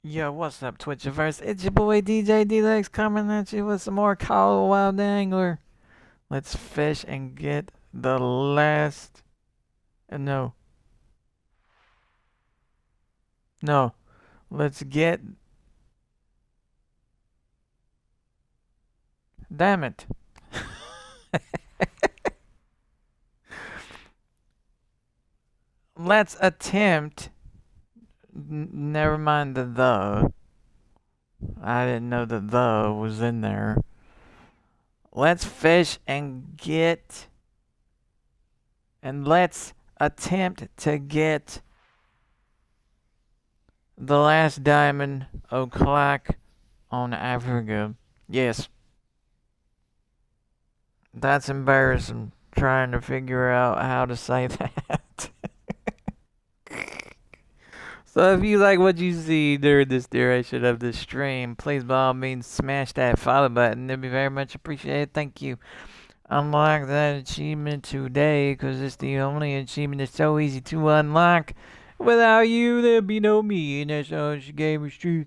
Yo, what's up, Twitchiverse? It's your boy DJ D-Lex coming at you with some more Call of the Wild Angler. Let's fish and get the last. No. No. Let's get. Damn it. Let's attempt. Never mind the "the." I didn't know the "the" was in there. Let's fish and get. And let's attempt to get the last diamond o'clock on Africa. Yes. That's embarrassing, trying to figure out how to say that. So if you like what you see during this duration of this stream, please by all means smash that follow button. It'd be very much appreciated. Thank you. Unlock that achievement today, because it's the only achievement that's so easy to unlock. Without you, there'd be no me, and that's all she gamer's truth.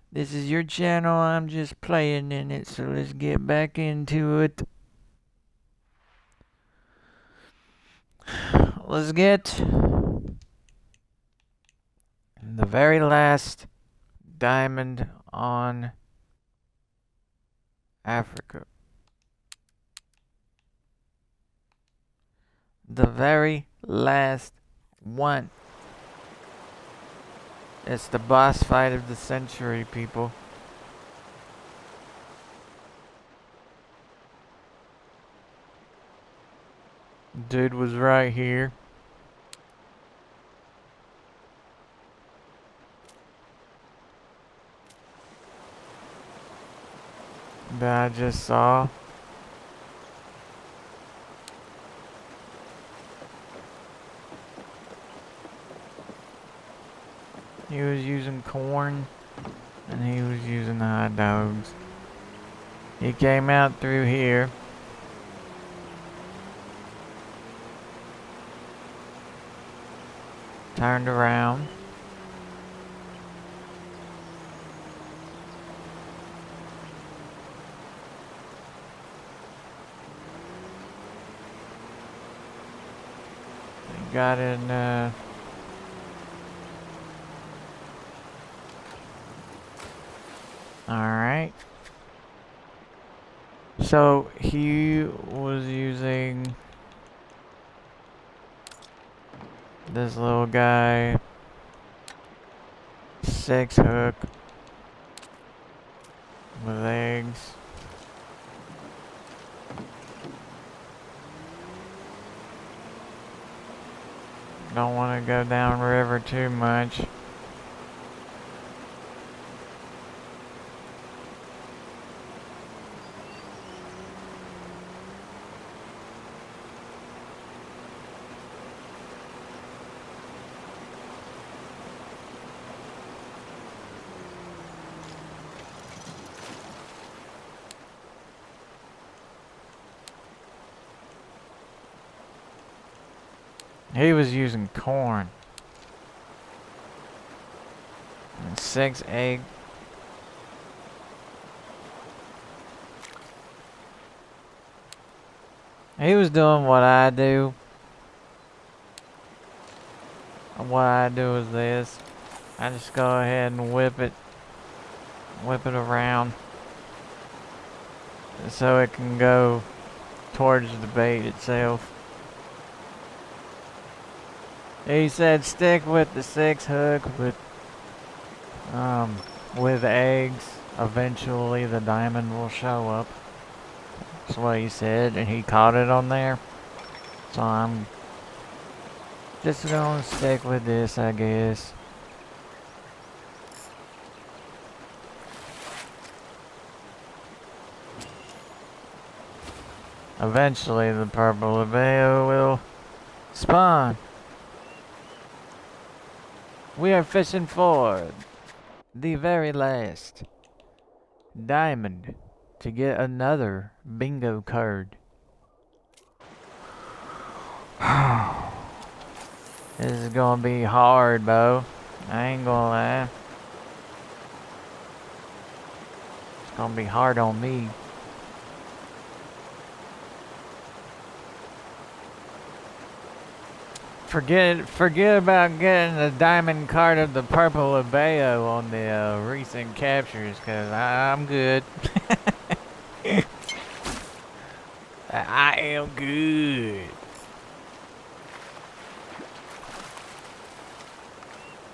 This is your channel, I'm just playing in it, so let's get back into it. Let's get the very last diamond on Africa. The very last one. It's the boss fight of the century, people. Dude was right here. That I just saw. He was using corn, and he was using hot dogs. He came out through here. Turned around. Got in, alright. So, he was using this little guy. 6 hook. With eggs. Don't want to go down river too much. He was using corn. And 6 egg. He was doing what I do. And what I do is this. I just go ahead and whip it around. So it can go towards the bait itself. He said stick with the 6 hook with eggs. Eventually the diamond will show up. That's what he said, and he caught it on there. So I'm just gonna stick with this, I guess. Eventually the purple veil will spawn. We are fishing for the very last diamond to get another bingo card. This is gonna be hard, Bo. I ain't gonna lie. gonna be hard on me. Forget about getting the diamond card of the purple Abeo on the recent captures, cause I'm good. I am good.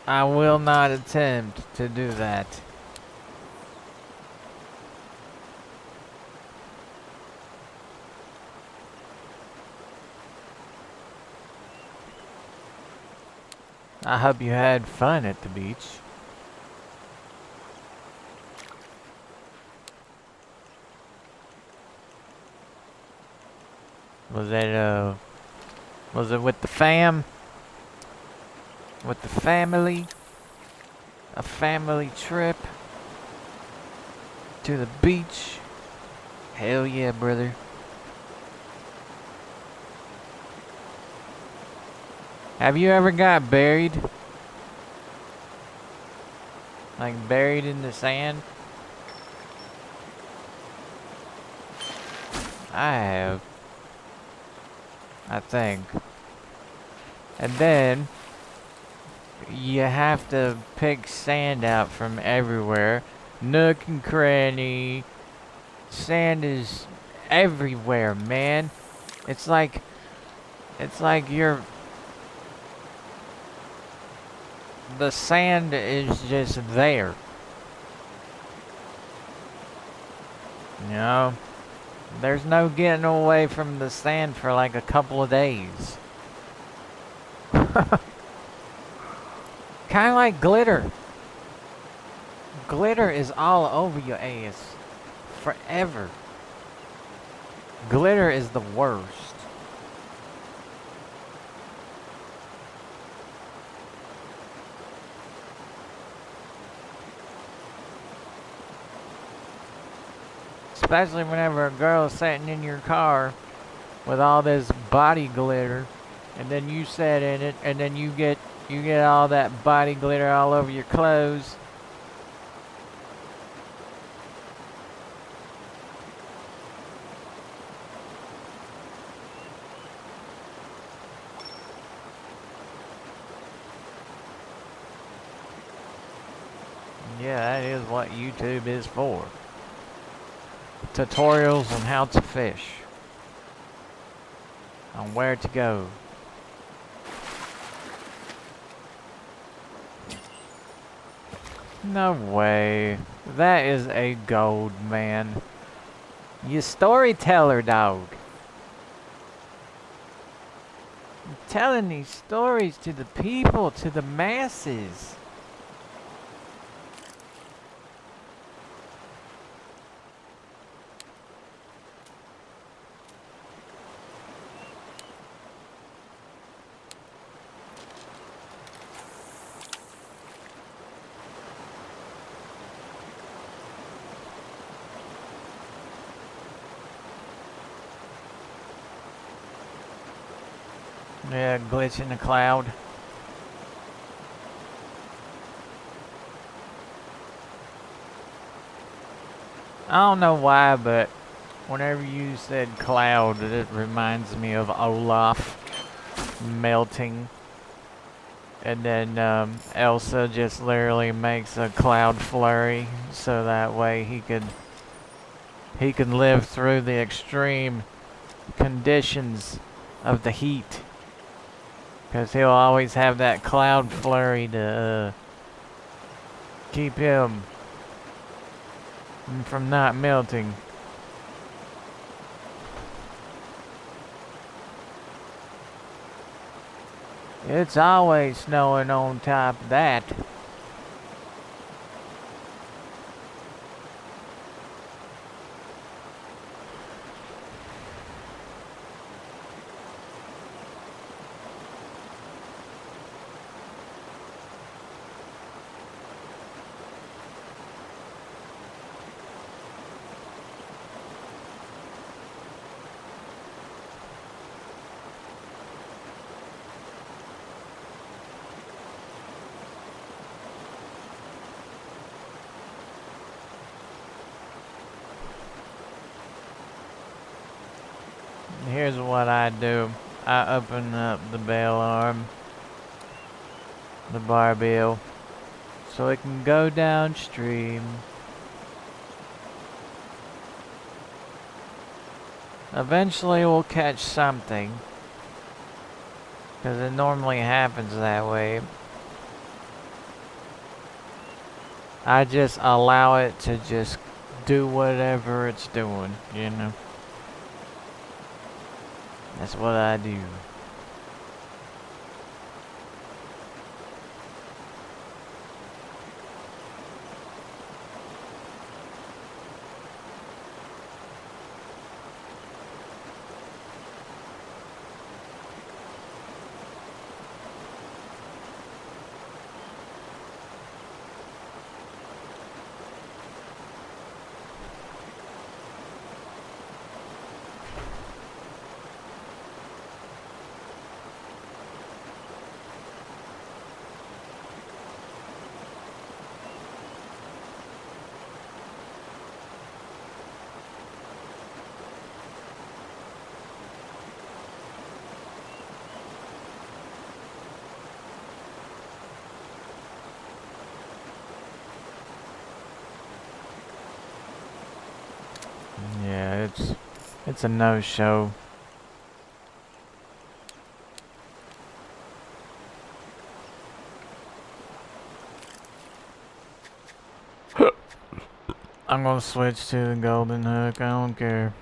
I will not attempt to do that. I hope you had fun at the beach. Was it with the fam? With the family? A family trip to the beach? Hell yeah, brother. Have you ever got buried? Like buried in the sand? I have. I think. And then you have to pick sand out from everywhere. Nook and cranny. Sand is everywhere, man. It's like you're... The sand is just there. You know? There's no getting away from the sand for like a couple of days. Kind of like glitter. Glitter is all over your ass. Forever. Glitter is the worst. Especially whenever a girl's sitting in your car with all this body glitter, and then you sit in it, and then you get all that body glitter all over your clothes. Yeah, that is what YouTube is for. Tutorials on how to fish. On where to go. No way. That is a gold, man. You storyteller, dog. I'm telling these stories to the people, to the masses. Yeah, glitch in the cloud. I don't know why, but whenever you said cloud, it reminds me of Olaf melting. And then Elsa just literally makes a cloud flurry so that way he can live through the extreme conditions of the heat. Because he'll always have that cloud flurry to keep him from not melting. It's always snowing on top of that. I do. I open up the bail arm, the bar bill, so it can go downstream. Eventually we'll catch something, because it normally happens that way. I just allow it to just do whatever it's doing, you know? That's what I do. Yeah, it's a no-show. I'm gonna switch to the golden hook, I don't care.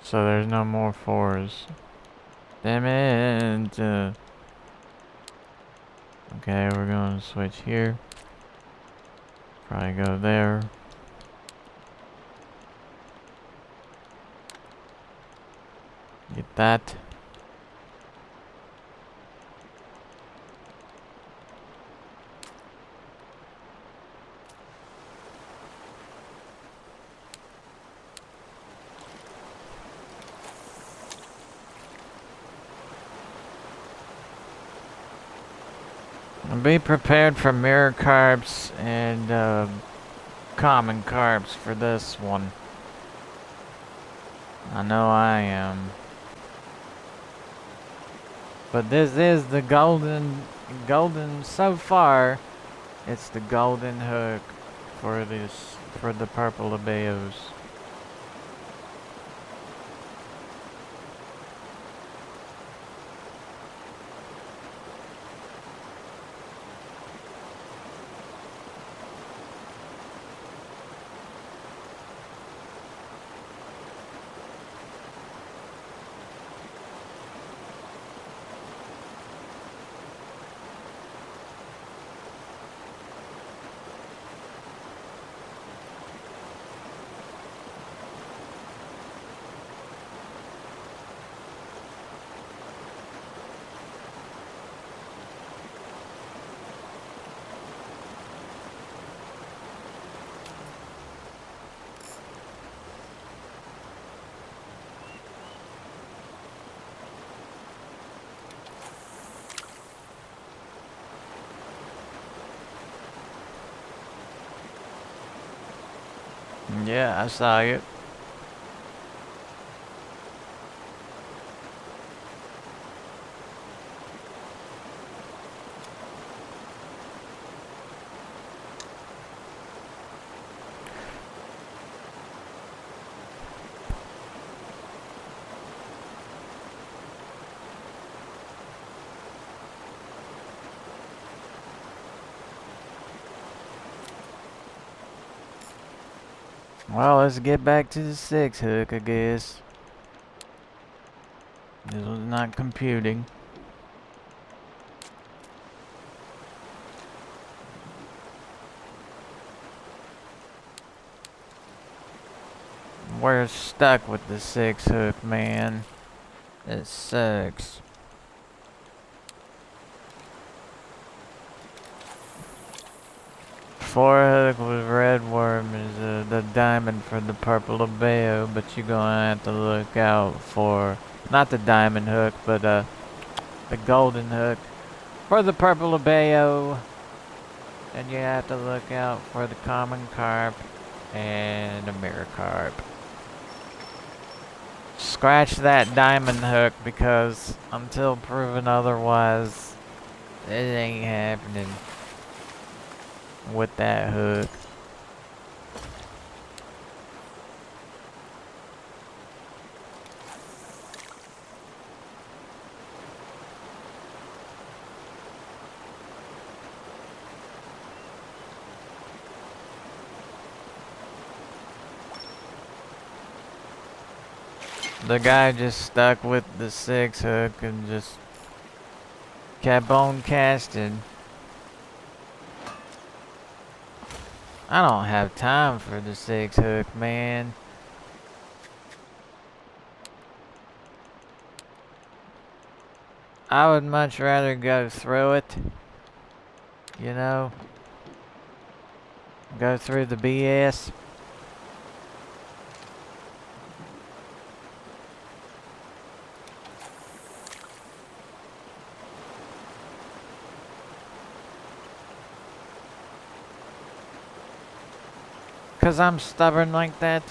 So there's no more fours. Damn it! Okay, we're gonna switch here. Probably go there. Get that. And be prepared for mirror carps and common carps for this one. I know I am. But this is the golden, so far, it's the golden hook for the purple abayos. Yeah, I saw it. Well, let's get back to the 6 hook, I guess. This was not computing. We're stuck with the 6 hook, man. It sucks. Four hook with red worm is the diamond for the purple abayo, but you're gonna have to look out for not the diamond hook, but the golden hook for the purple abayo. And you have to look out for the common carp and the mirror carp. Scratch that diamond hook because until proven otherwise, it ain't happening with that hook. The guy just stuck with the 6 hook and just kept on casting. I don't have time for the 6 hook, man. I would much rather go through it, you know? Go through the BS. Cause I'm stubborn like that.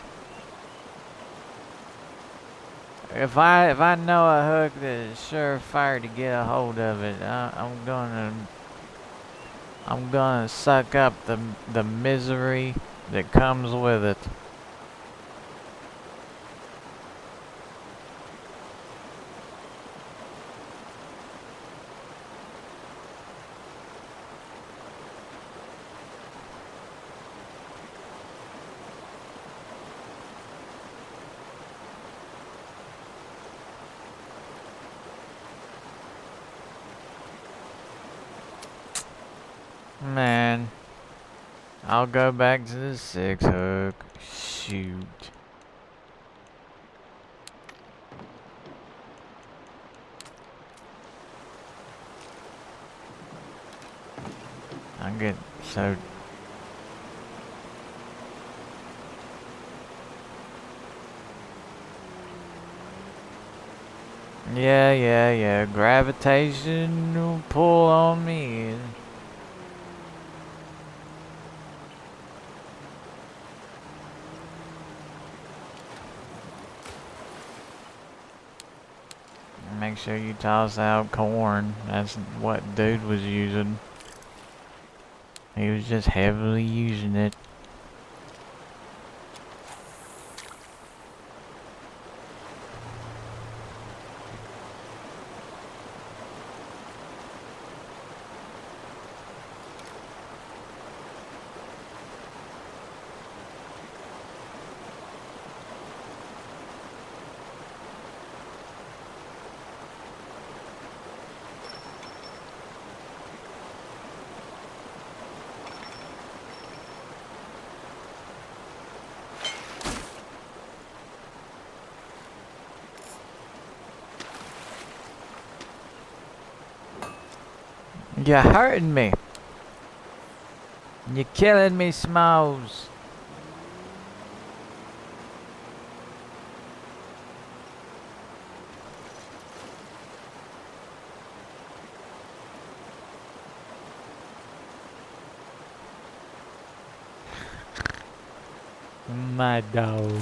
If I know a hook that is surefire to get a hold of it, I'm gonna suck up the misery that comes with it. Man, I'll go back to the 6 hook. Shoot. I get so... Yeah. Gravitation will pull on me. Make sure you toss out corn. That's what dude was using. He was just heavily using it. You're hurting me. You're killing me, Smalls. My dog.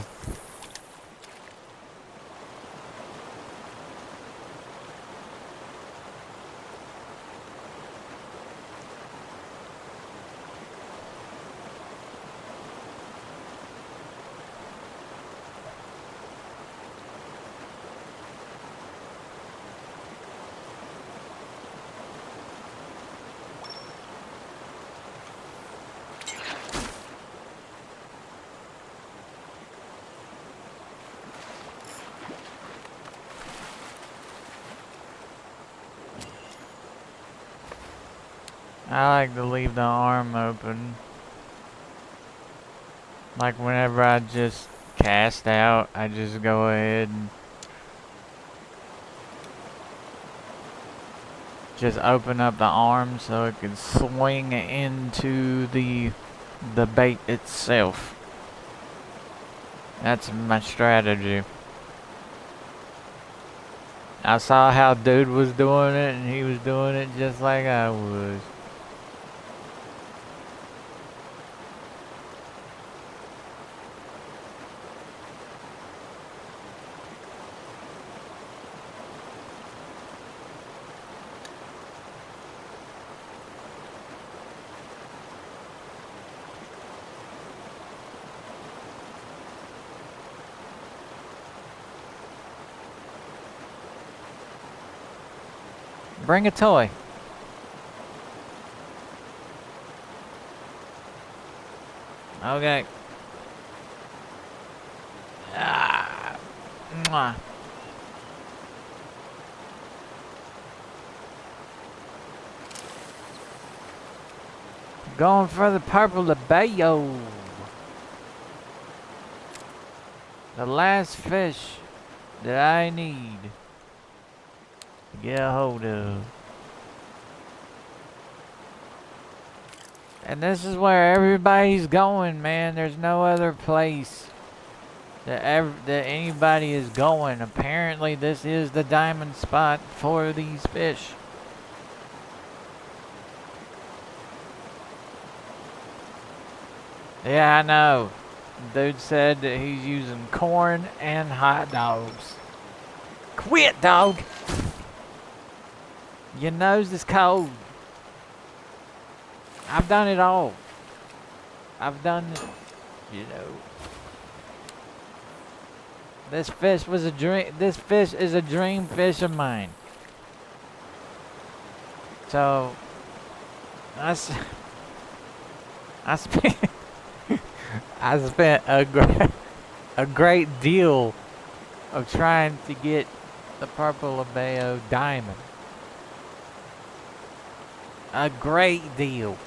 I like to leave the arm open. Like whenever I just cast out, I just go ahead and just open up the arm so it can swing into the bait itself. That's my strategy. I saw how dude was doing it and he was doing it just like I was. Bring a toy. Okay. Mwah. Going for the purple labeo. The last fish that I need to get a hold of. And this is where everybody's going, man. There's no other place that anybody is going. Apparently, this is the diamond spot for these fish. Yeah, I know. Dude said that he's using corn and hot dogs. Quit, dog! Your nose is cold. I've done it all. I've done, you know. This fish was a dream. This fish is a dream fish of mine. So, I spent I spent a great deal of trying to get the purple labeo diamond. A great deal.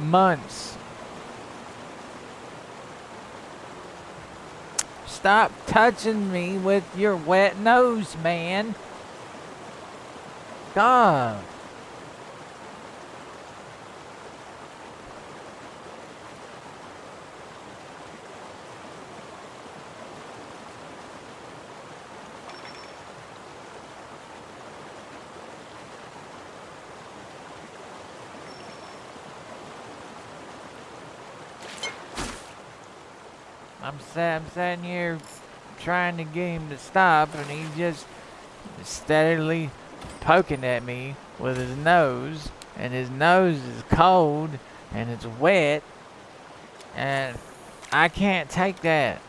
Months. Stop touching me with your wet nose, man. God. I'm sitting here trying to get him to stop, and he's just steadily poking at me with his nose, and his nose is cold, and it's wet, and I can't take that.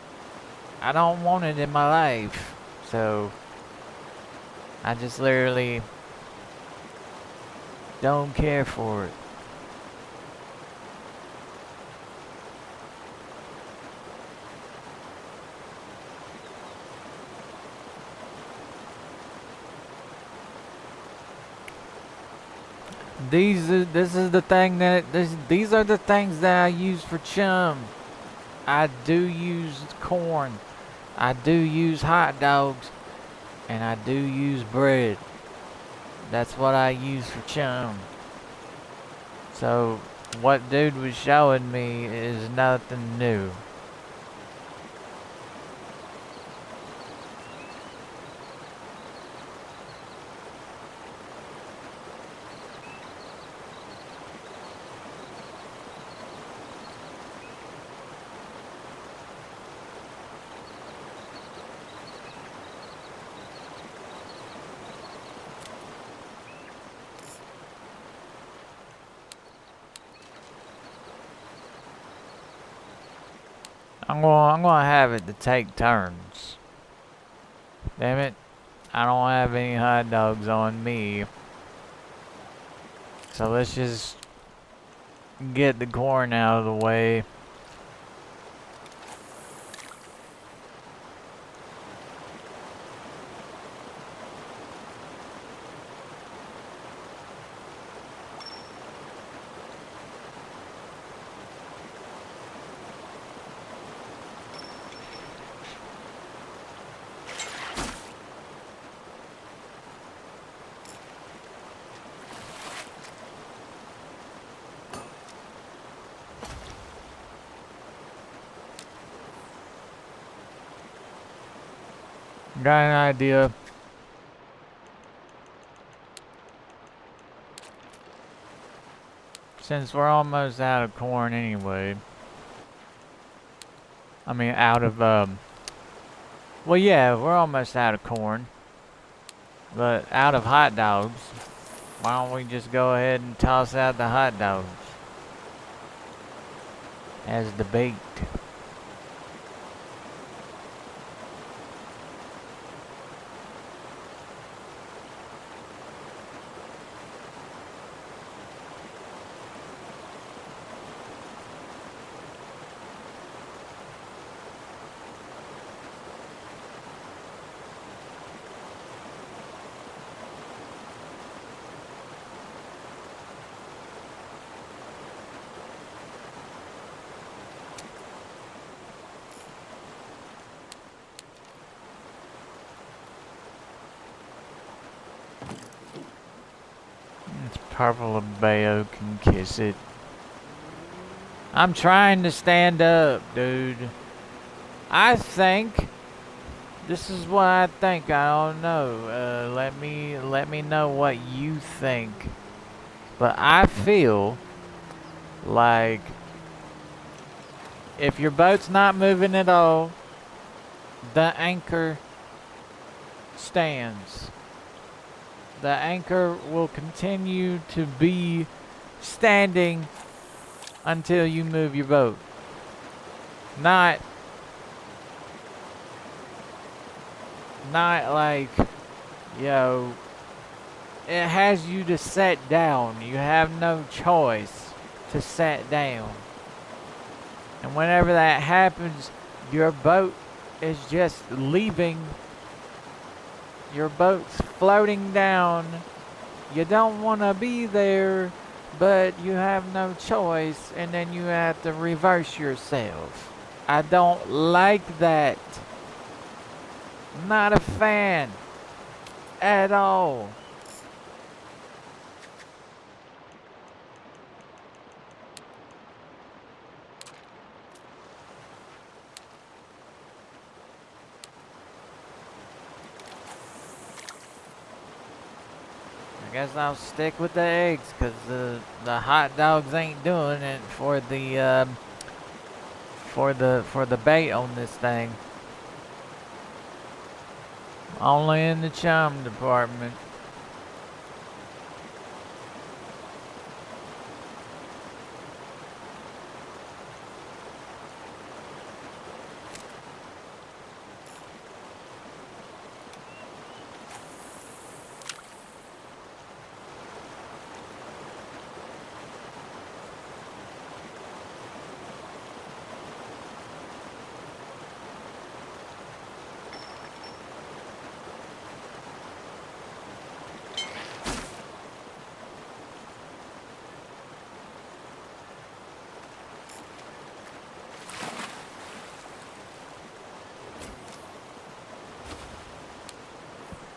I don't want it in my life, so I just literally don't care for it. These are the things that I use for chum. I do use corn. I do use hot dogs. And I do use bread. That's what I use for chum. So what dude was showing me is nothing new. I'm gonna have it to take turns. Damn it. I don't have any hot dogs on me. So let's just get the corn out of the way. Got an idea. Since we're almost out of corn anyway. I mean, out of, well, yeah, we're almost out of corn. But out of hot dogs. Why don't we just go ahead and toss out the hot dogs as the bait? Purple Abeo can kiss it. I'm trying to stand up, dude. I think this is what I think. I don't know. Let me know what you think. But I feel like if your boat's not moving at all, the anchor stands. The anchor will continue to be standing until you move your boat. Not like, yo, it has you to set down. You have no choice to set down. And whenever that happens, your boat is just leaving. Your boat's floating down. You don't want to be there, but you have no choice, and then you have to reverse yourself. I don't like that. Not a fan at all. I guess I'll stick with the eggs, cause the hot dogs ain't doing it for the bait on this thing. Only in the chum department.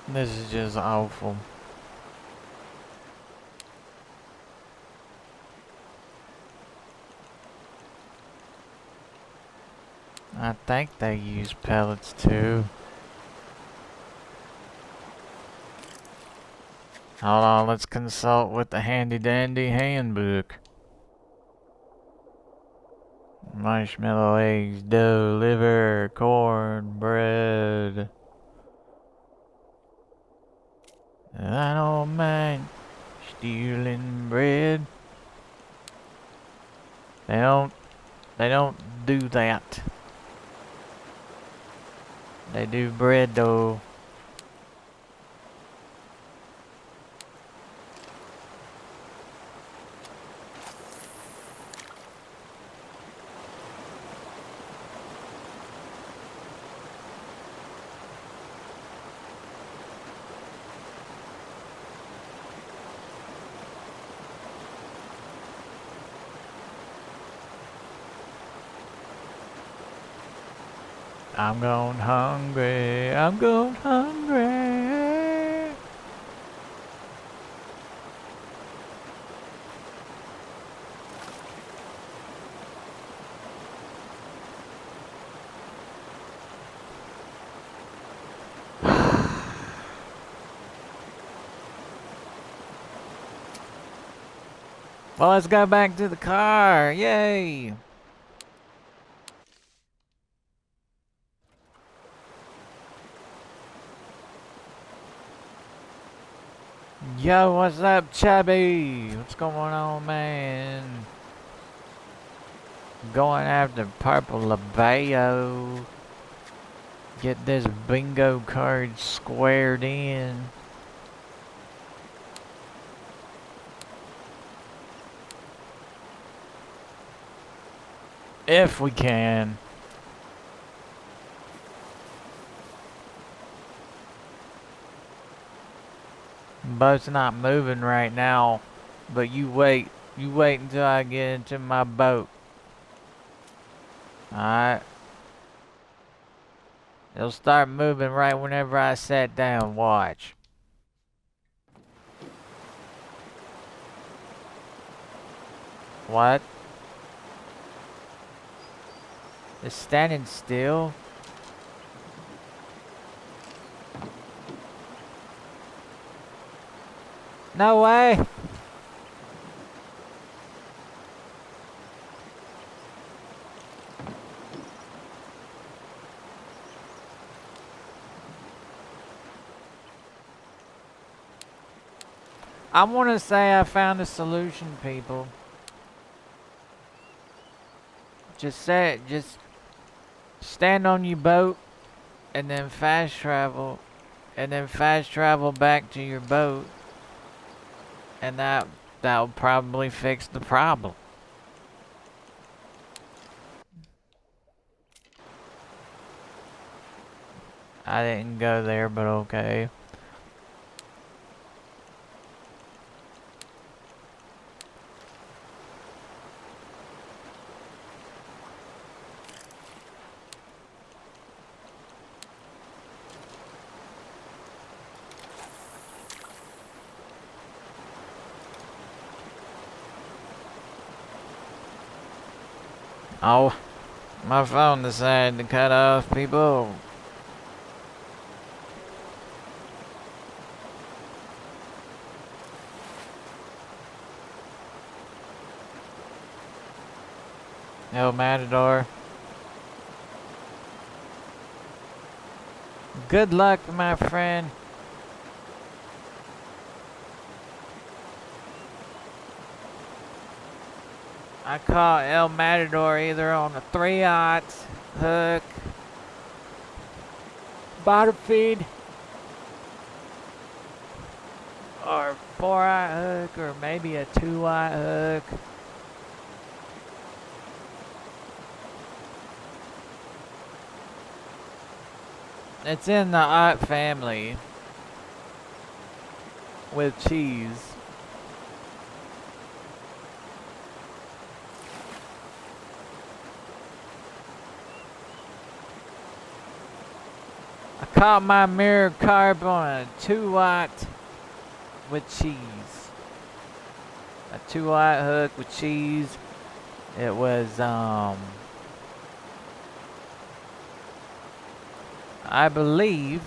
This is just awful. I think they use pellets too. Hold on, let's consult with the handy dandy handbook. Marshmallow, eggs, dough, liver, corn, bread. I don't mind stealing bread. They don't do that. They do bread though. I'm going hungry, I'm going hungry. Well, let's go back to the car, yay! Yo, what's up, Chubby? What's going on, man? Going after Purple Labeo. Get this bingo card squared in. If we can. Boat's not moving right now, but you wait until I get into my boat. Alright. It'll start moving right whenever I sit down, watch. What? It's standing still? No way! I want to say I found a solution, people. Just stand on your boat and then fast travel back to your boat, and that'll probably fix the problem. I didn't go there, but okay. Oh, my phone decided to cut off, people. El Matador. Good luck, my friend. I caught El Matador either on a 3/0 hook, bottom feed, or 4/0 hook, or maybe a 2/0 hook. It's in the aught family with cheese. I caught my mirror carp on a 2/0 with cheese. A 2/0 hook with cheese. It was, I believe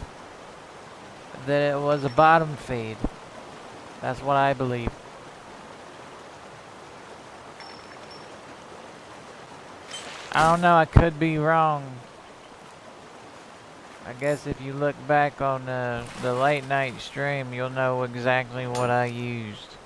that it was a bottom feed. That's what I believe. I don't know, I could be wrong. I guess if you look back on the late night stream, you'll know exactly what I used.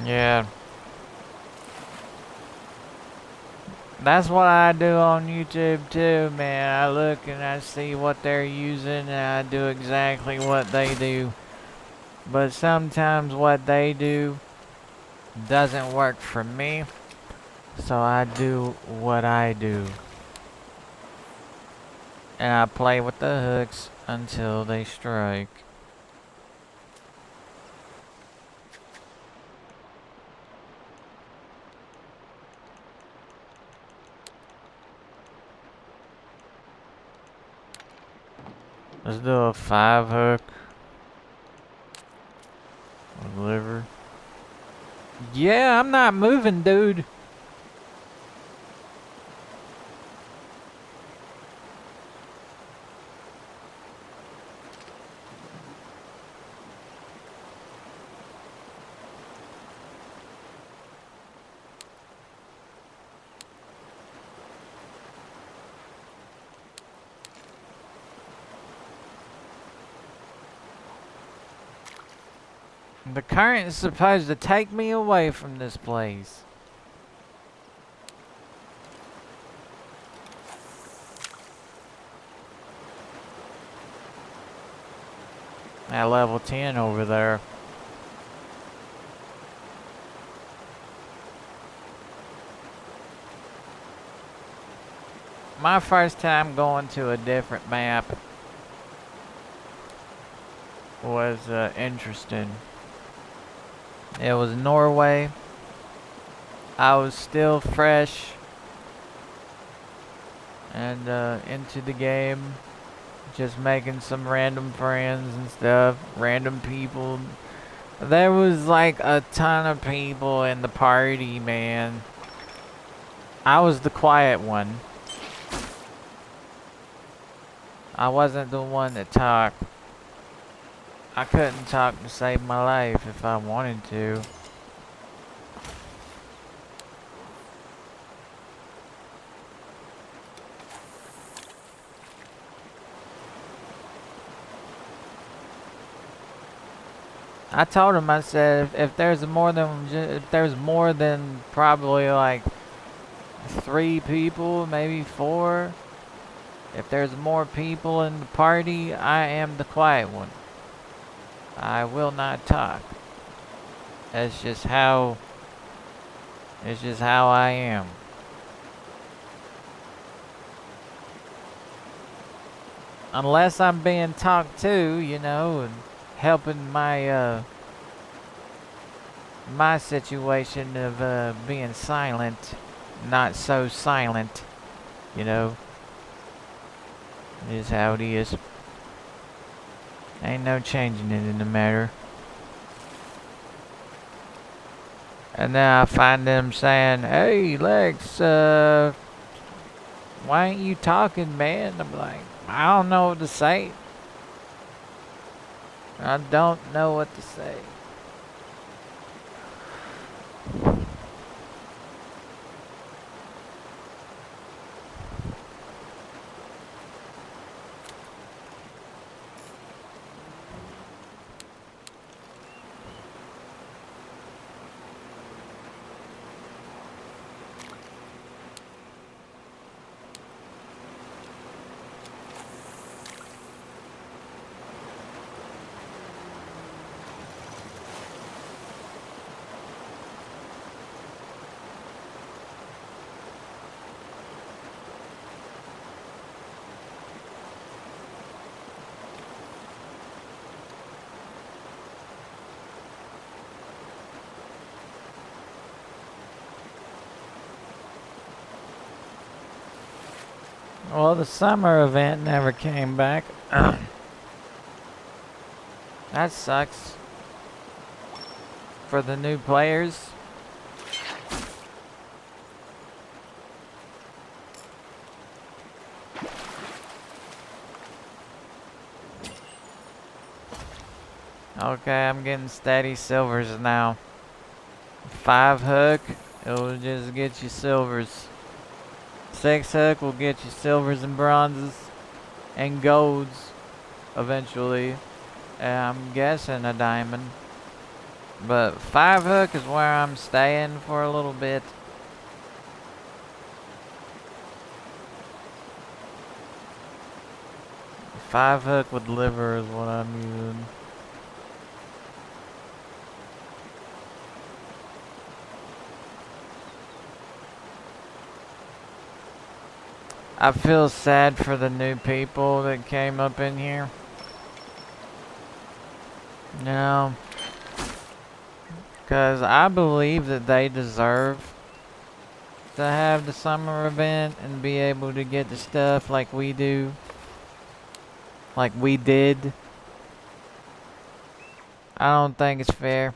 Yeah. That's what I do on YouTube too, man. I look and I see what they're using and I do exactly what they do. But sometimes what they do doesn't work for me, so I do what I do. And I play with the hooks until they strike. Let's do a 5 hook with liver. Yeah, I'm not moving, dude. The current is supposed to take me away from this place. At level 10 over there. My first time going to a different map was interesting. It was Norway. I was still fresh and into the game, just making some random friends and stuff, random people. There was like a ton of people in the party, man. I was the quiet one. I wasn't the one that talked. I couldn't talk to save my life if I wanted to. I told him, I said, if there's more than probably like 3 people, maybe 4. If there's more people in the party, I am the quiet one. I will not talk. It's just how I am. Unless I'm being talked to, you know, and helping my my situation of being silent, not so silent, you know. It is how it is. Ain't no changing it in the matter. And then I find them saying, "Hey Lex, why ain't you talking, man?" I'm like, I don't know what to say. I don't know what to say. Well, the summer event never came back. That sucks. For the new players. Okay, I'm getting steady silvers now. 5 hook, it'll just get you silvers. 6 hook will get you silvers and bronzes and golds eventually. And I'm guessing a diamond. But 5 hook is where I'm staying for a little bit. Five hook with liver is what I'm using. I feel sad for the new people that came up in here. No. Because I believe that they deserve to have the summer event and be able to get the stuff like we do. Like we did. I don't think it's fair.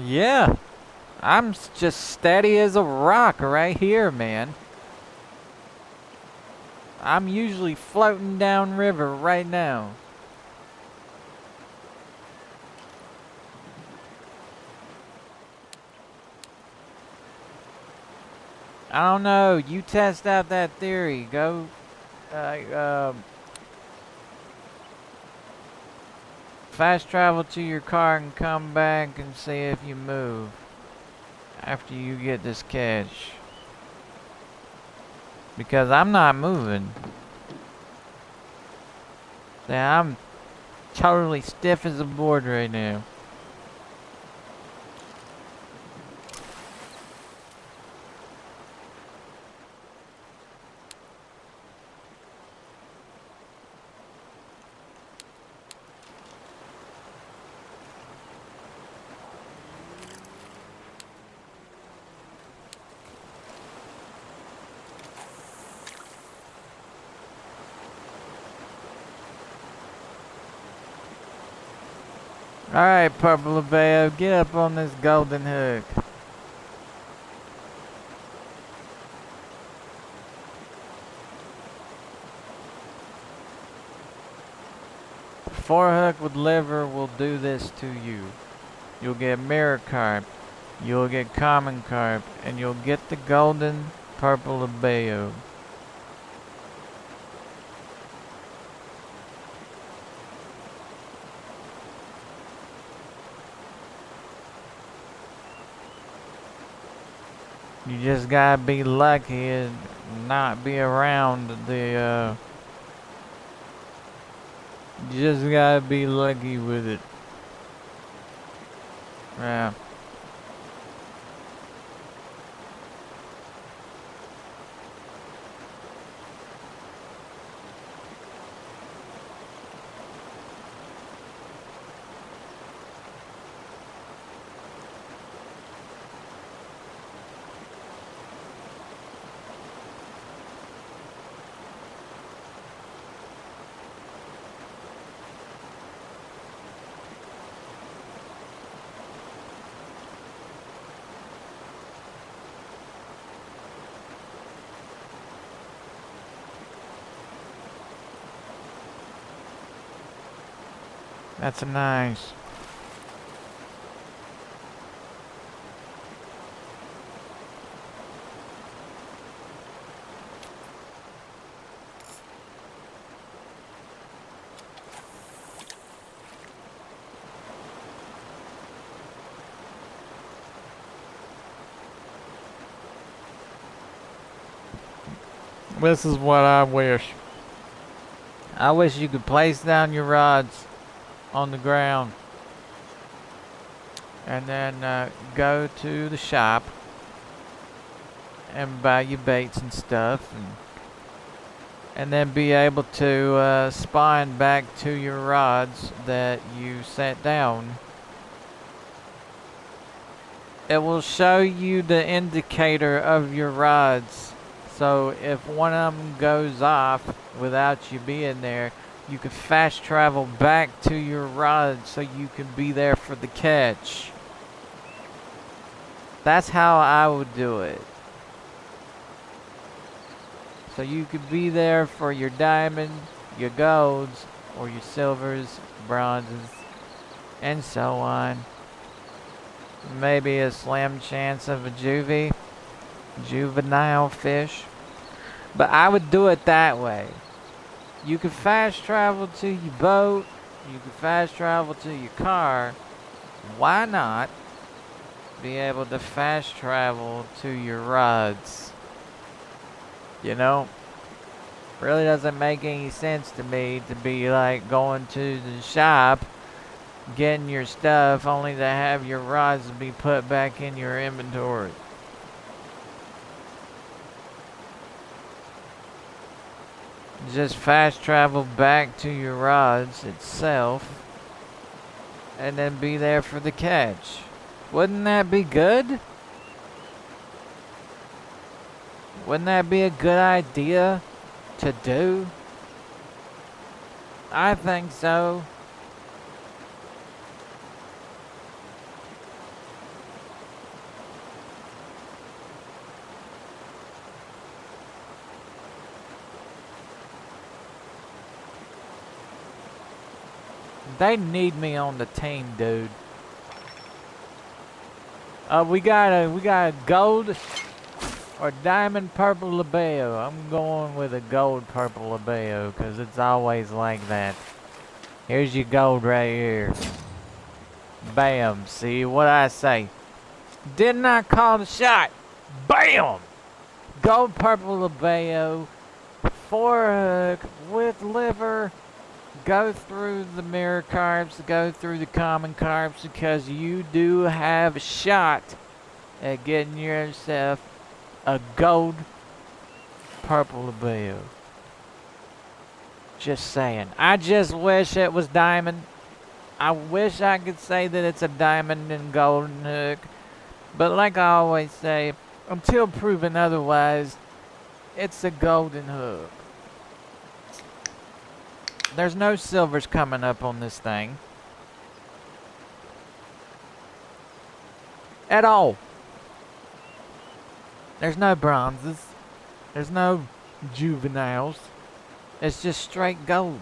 Yeah. I'm just steady as a rock right here, man. I'm usually floating down river right now. I don't know. You test out that theory. Go, uh, fast travel to your car and come back and see if you move after you get this catch. Because I'm not moving. Yeah, I'm totally stiff as a board right now. Alright, Purple Abeo, get up on this golden hook. Four hook with liver will do this to you. You'll get mirror carp, you'll get common carp, and you'll get the golden Purple Abeo. You just gotta be lucky and not be around the, you just gotta be lucky with it. Yeah. That's nice. This is what I wish. I wish you could place down your rods on the ground and then go to the shop and buy your baits and stuff, and then be able to spine back to your rods that you set down. It will show you the indicator of your rods, so if one of them goes off without you being there, you can fast travel back to your rod so you can be there for the catch. That's how I would do it. So you could be there for your diamond, your golds, or your silvers, bronzes, and so on. Maybe a slim chance of a juvenile fish. But I would do it that way. You could fast travel to your boat, you could fast travel to your car. Why not be able to fast travel to your rods? You know? Really doesn't make any sense to me to be like going to the shop, getting your stuff, only to have your rods be put back in your inventory. Just fast travel back to your rods itself and then be there for the catch. Wouldn't that be good? Wouldn't that be a good idea to do? I think so. They need me on the team, dude. We got a gold or diamond purple labeo. I'm going with a gold purple labeo because it's always like that. Here's your gold right here. Bam. See what I say? Didn't I call the shot? Bam! Gold purple labeo. 4 hook with liver. Go through the mirror carbs, go through the common carbs because you do have a shot at getting yourself a gold purple labeo. Just saying. I just wish it was diamond. I wish I could say that it's a diamond and golden hook. But like I always say, until proven otherwise, it's a golden hook. There's no silvers coming up on this thing. At all. There's no bronzes. There's no juveniles. It's just straight gold.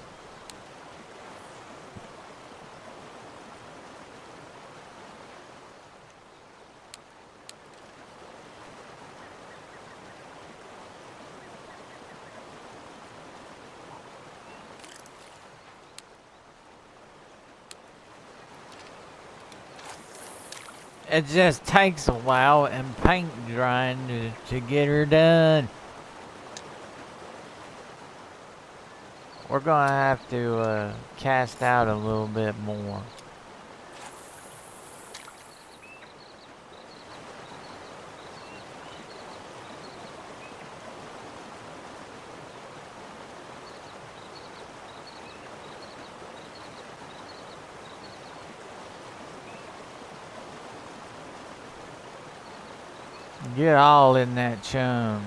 It just takes a while and paint drying to get her done. We're gonna have to cast out a little bit more. Get all in that chum.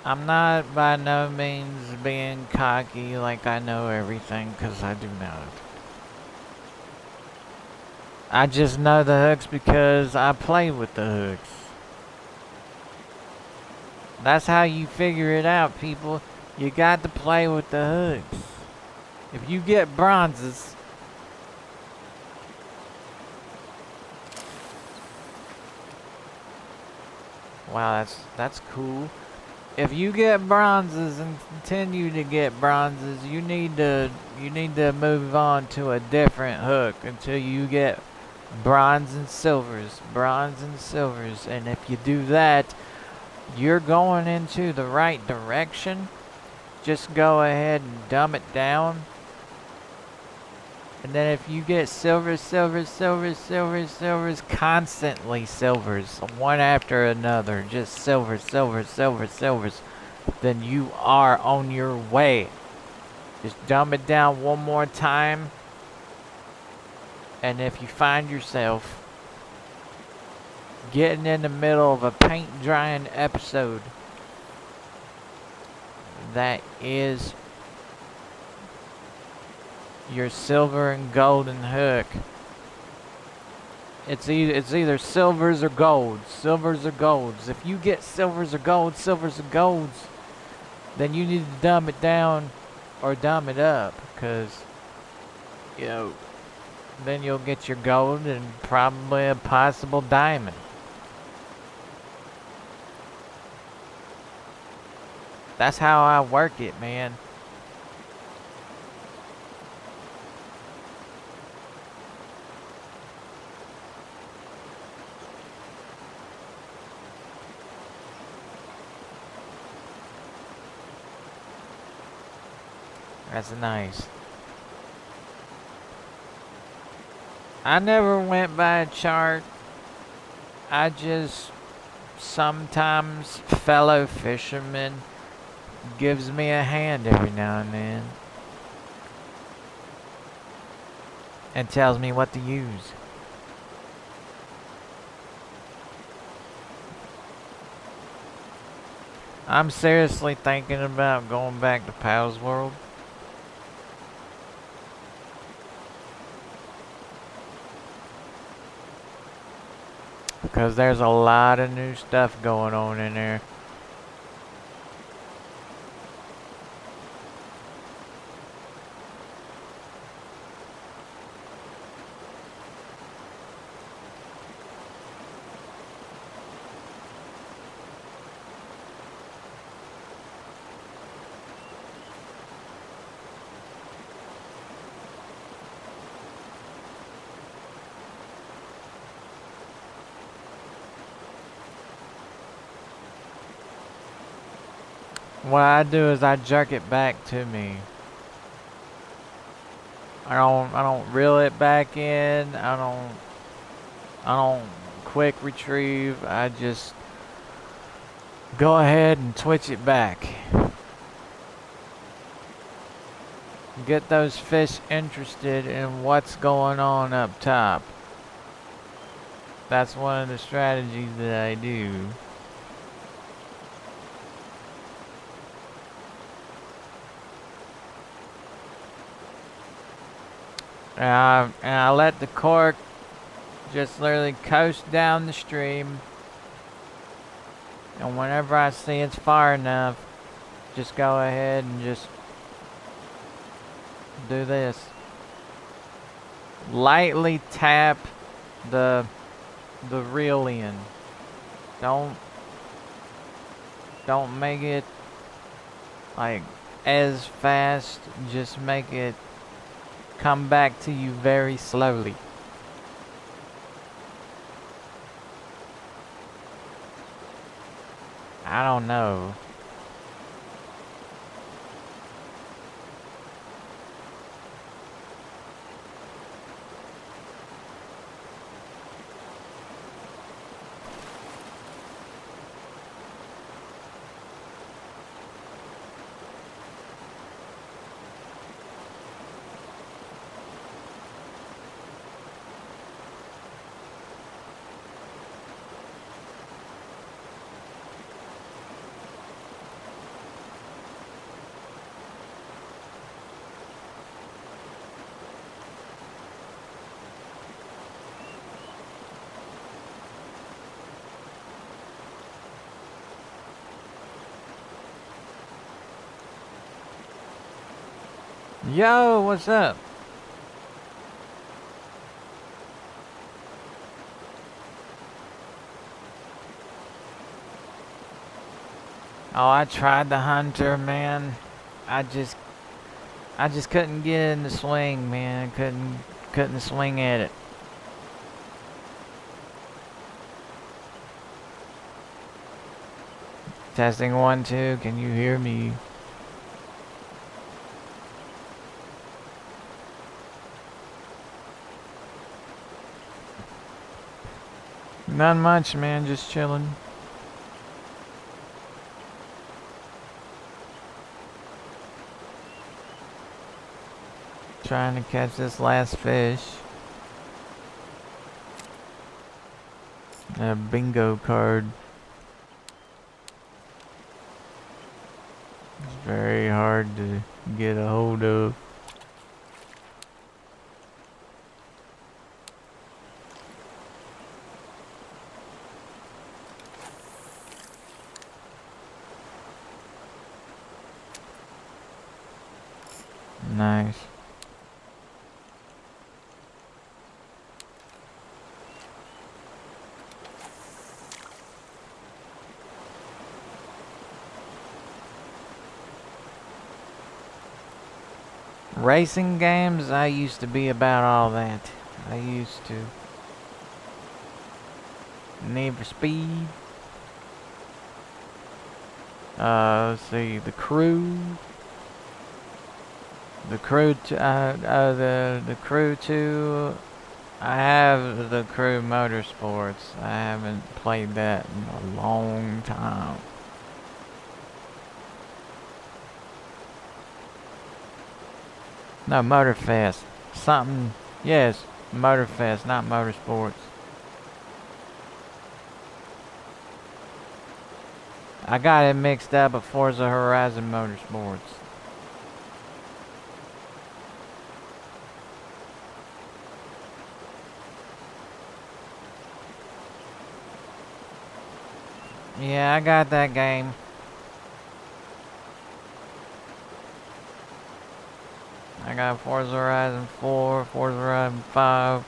I'm not by no means being cocky like I know everything, because I do not. I just know the hooks because I play with the hooks. That's how you figure it out, people. You got to play with the hooks. If you get bronzes, wow, that's cool. If you get bronzes and continue to get bronzes, you need to move on to a different hook until you get bronze and silvers, and if you do that, you're going into the right direction. Just go ahead and dumb it down. And then if you get silvers, constantly silvers, one after another, just silvers, then you are on your way. Just dumb it down one more time. And if you find yourself getting in the middle of a paint drying episode that is your silver and golden hook, it's either silvers or golds. If you get silvers or golds, then you need to dumb it down or dumb it up, because then you'll get your gold and probably a possible diamond. That's how I work it, man. That's nice. I never went by a chart. I just sometimes fellow fishermen gives me a hand every now and then and tells me what to use. I'm seriously thinking about going back to Pal's World. Because there's a lot of new stuff going on in there. What I do is I jerk it back to me. I don't reel it back in. I don't quick retrieve. I just go ahead and twitch it back. Get those fish interested in what's going on up top. That's one of the strategies that I do. And I let the cork just literally coast down the stream. And whenever I see it's far enough, just go ahead and just do this. Lightly tap the reel in. Don't make it like as fast. Just make it come back to you very slowly. I don't know. Yo, what's up? Oh, I tried the hunter, man. I just couldn't get in the swing, man. Couldn't swing at it. Testing 1, 2. Can you hear me? Not much, man. Just chilling. Trying to catch this last fish. A bingo card. It's very hard to get a hold of. Nice. Racing games, I used to be about all that. I used to. Need for Speed. Let's see, The Crew. The Crew, the Crew 2. I have the Crew Motorsports. I haven't played that in a long time. No, Motorfest. Something, yes, Motorfest, not Motorsports. I got it mixed up with Forza Horizon Motorsports. Yeah, I got that game. I got Forza Horizon 4, Forza Horizon 5.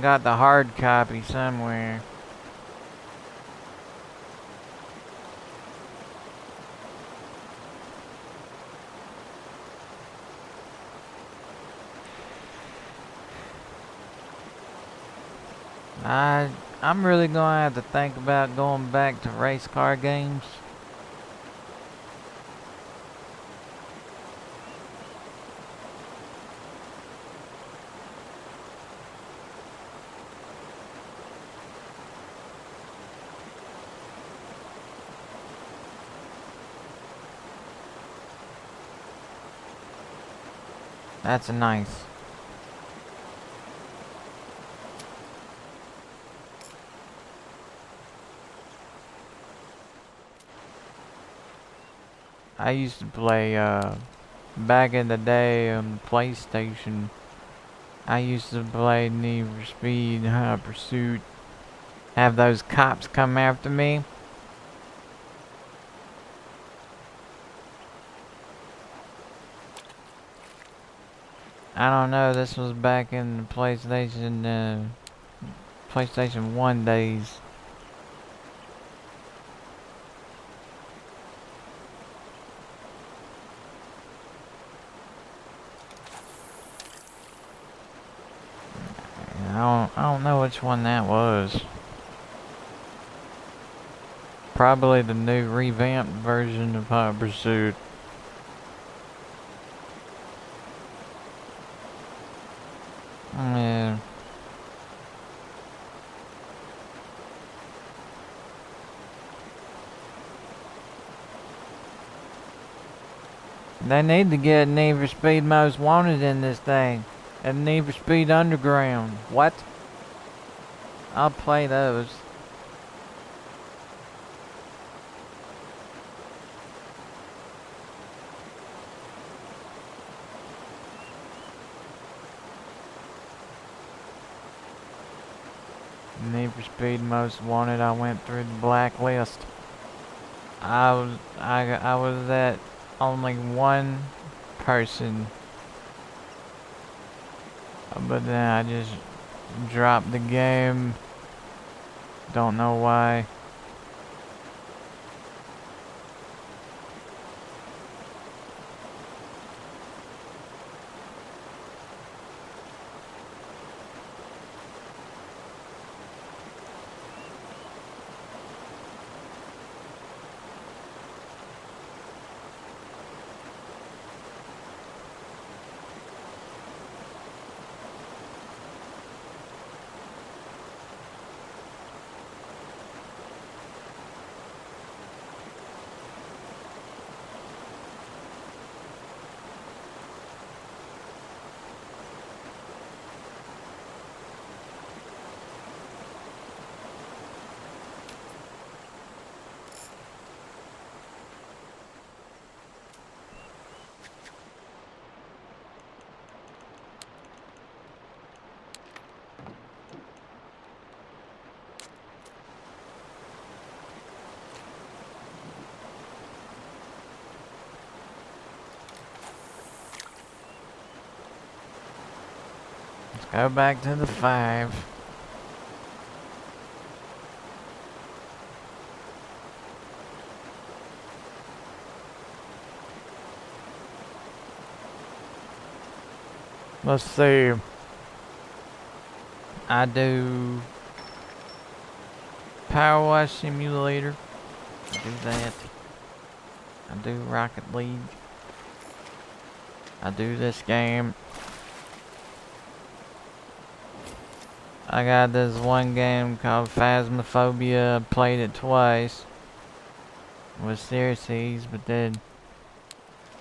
Got the hard copy somewhere. I'm really gonna have to think about going back to race car games. That's nice. I used to play, back in the day on PlayStation. I used to play Need for Speed, High Pursuit. Have those cops come after me. I don't know, this was back in the PlayStation 1 days. I don't know which one that was. Probably the new revamped version of Hot Pursuit. Yeah. They need to get Need for Speed Most Wanted in this thing. And Need for Speed Underground. What? I'll play those. Need for Speed Most Wanted, I went through the blacklist. I was at only one person. But then I just dropped the game. Don't know why. Let's go back to the 5. Let's see. I do Power Wash Simulator. I do that. I do Rocket League. I do this game. I got this one game called Phasmophobia. I played it twice with Ceres, but then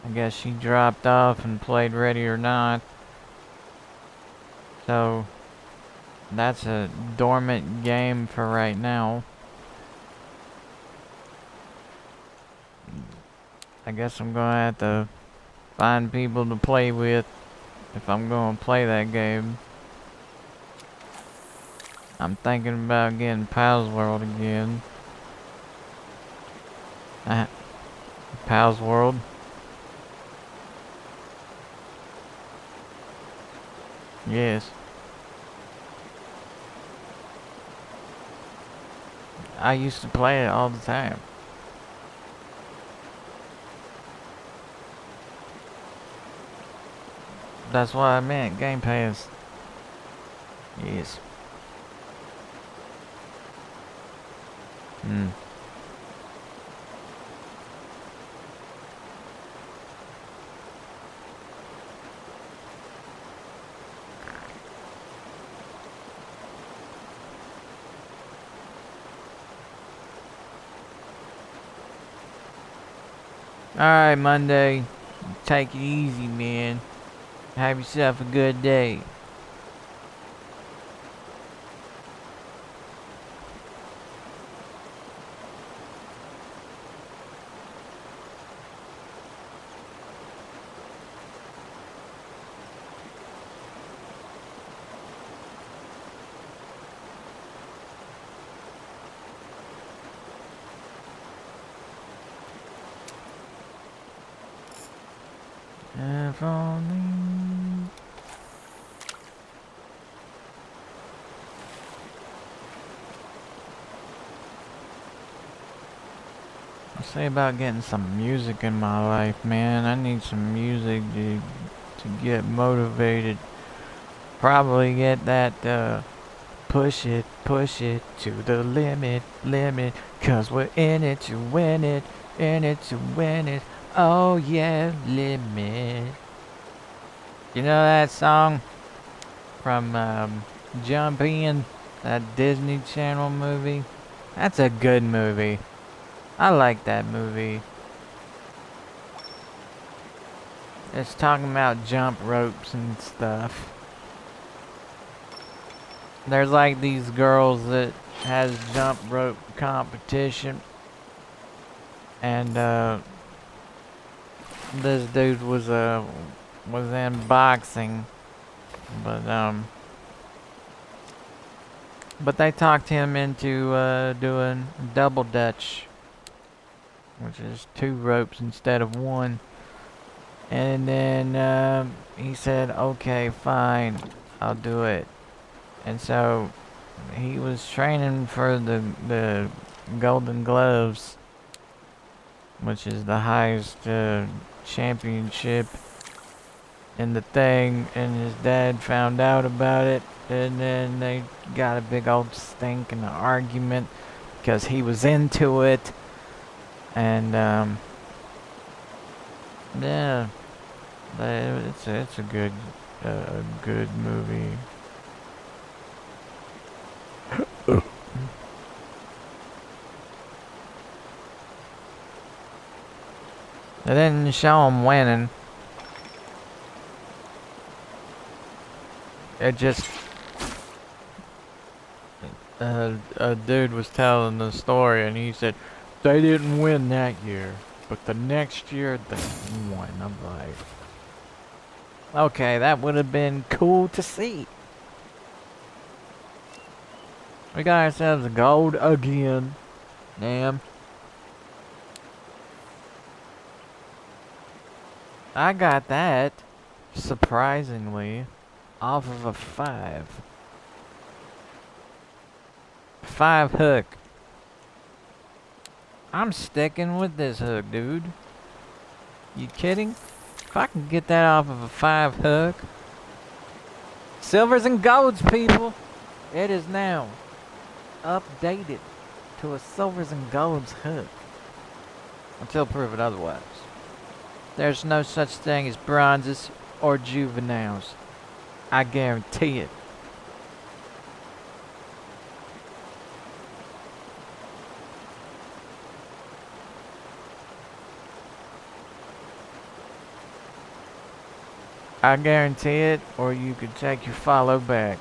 I guess she dropped off and played Ready or Not. So that's a dormant game for right now. I guess I'm gonna have to find people to play with if I'm gonna play that game. I'm thinking about getting Pals World again. Pals World. Yes. I used to play it all the time. That's what I meant, Game Pass. Yes. Hmm. Alright, Monday. Take it easy, man. Have yourself a good day. If only... I say about getting some music in my life, man. I need some music to get motivated. Probably get that, push it to the limit. 'Cause we're in it to win it, in it to win it. Oh yeah, limit. You know that song from Jump In, that Disney Channel movie? That's a good movie. I like that movie. It's talking about jump ropes and stuff. There's like these girls that has jump rope competition, and this dude was in boxing, but they talked him into doing double dutch, which is 2 ropes instead of 1. And then he said, okay, fine, I'll do it. And so he was training for the Golden Gloves, which is the highest championship in the thing, and his dad found out about it, and then they got a big old stink and an argument because he was into it. And yeah, it's a good movie. They didn't show him winning. It just a dude was telling the story, and he said they didn't win that year, but the next year they won. I'm like, okay, that would have been cool to see. We got ourselves a gold again. Damn. I got that, surprisingly, off of a 5. 5 hook. I'm sticking with this hook, dude. You kidding? If I can get that off of a 5 hook. Silvers and golds, people. It is now updated to a silvers and golds hook. Until proven otherwise. There's no such thing as bronzes or juveniles. I guarantee it. I guarantee it, or you could take your follow back.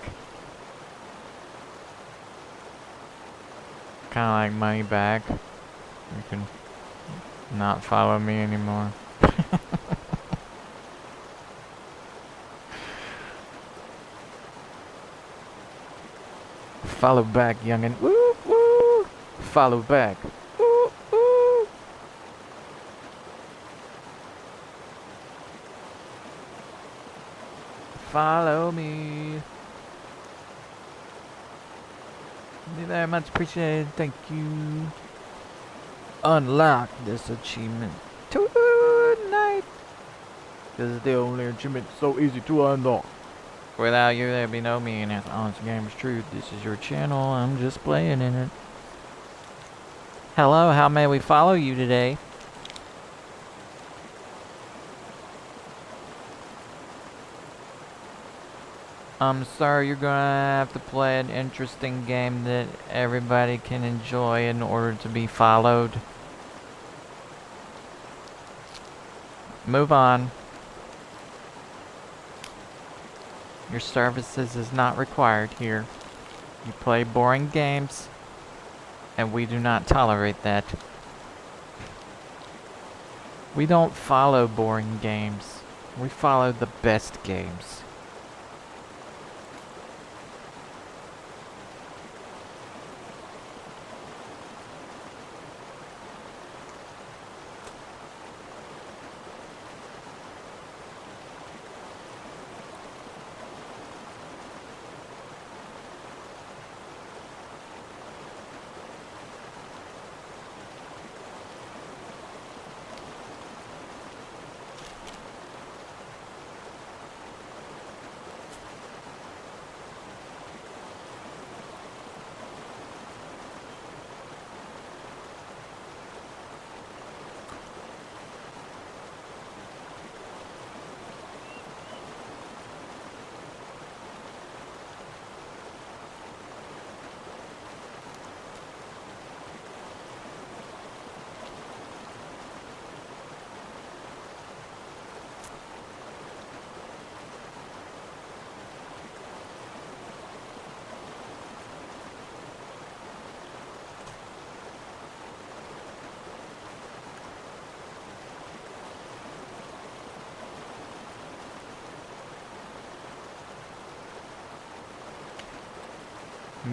Kinda like money back. not follow me anymore. Follow back, youngin'. Woo, woo. Follow back. Woo, woo. Follow me. Very much appreciated. Thank you. Unlock this achievement tonight. This is the only achievement so easy to unlock. Without you, there'd be no me, and that's Honest Gamer's Truth. This is your channel. I'm just playing in it. Hello, how may we follow you today? Sir, you're gonna have to play an interesting game that everybody can enjoy in order to be followed. Move on. Your services is not required here. You play boring games, and we do not tolerate that. We don't follow boring games. We follow the best games.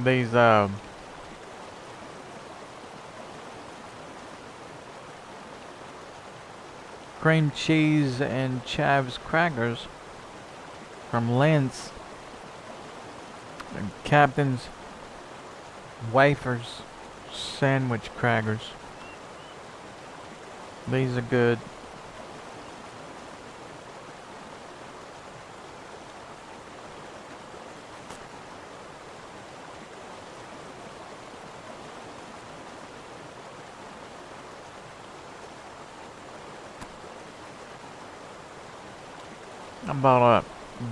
These, cream cheese and chives crackers from Lentz and Captain's Wafers sandwich crackers. These are good. I bought a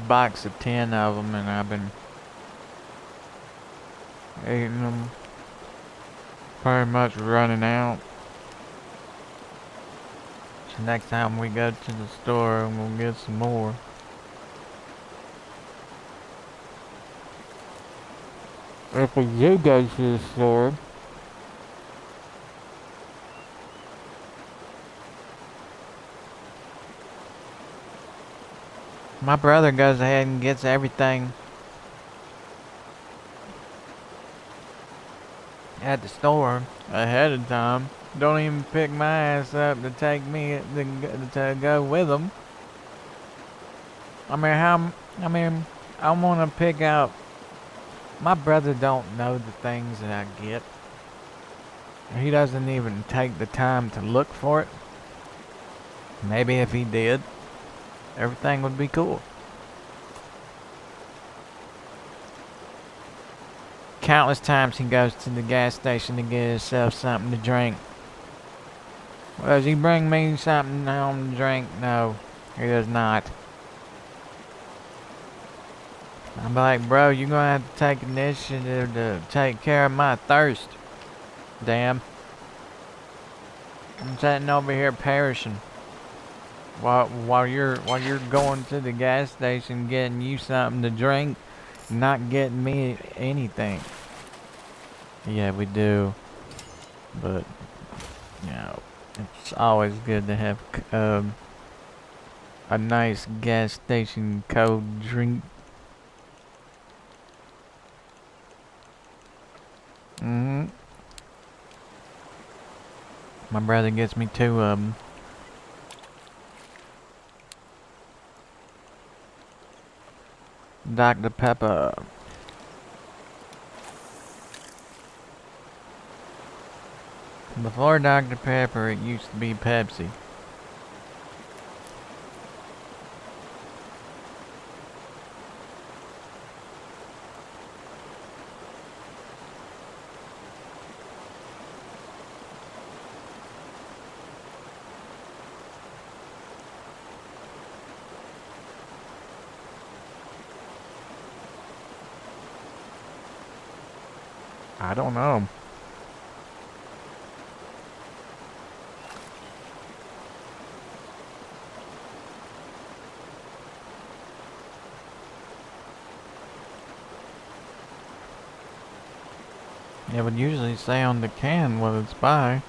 box of 10 of them, and I've been eating them. Pretty much running out. So next time we go to the store, we'll get some more. If we do go to the store, my brother goes ahead and gets everything at the store ahead of time. Don't even pick my ass up to take me to go with him. I want to pick out. My brother don't know the things that I get. He doesn't even take the time to look for it. Maybe if he did, everything would be cool. Countless times he goes to the gas station to get himself something to drink. Well, does he bring me something home to drink? No, he does not. I'm like, bro, you're gonna have to take initiative to take care of my thirst. Damn. I'm sitting over here perishing. While you're going to the gas station getting you something to drink, not getting me anything. Yeah, we do. But, you know, It's always good to have a nice gas station cold drink. Hmm. My brother gets me 2 of them. Dr. Pepper. Before Dr. Pepper, it used to be Pepsi. I don't know. It would usually say on the can what it's by.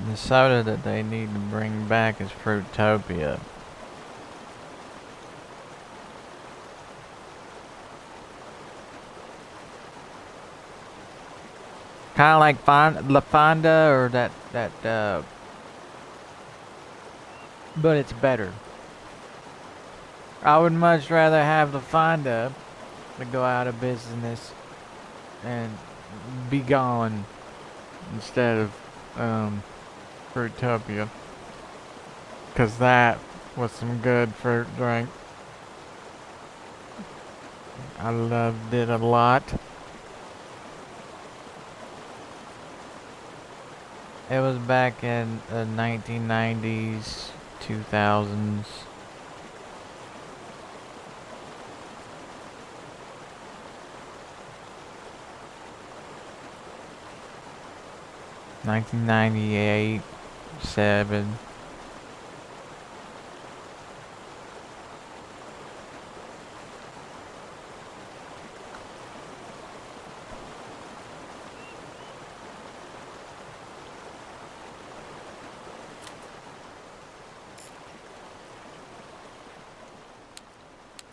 The soda that they need to bring back is Fruitopia. Kind of like La Fonda or but it's better. I would much rather have La Fonda to go out of business and be gone instead of Fruitopia. Cause that was some good fruit drink. I loved it a lot. It was back in the 1990s, 2000s. $1998, 7.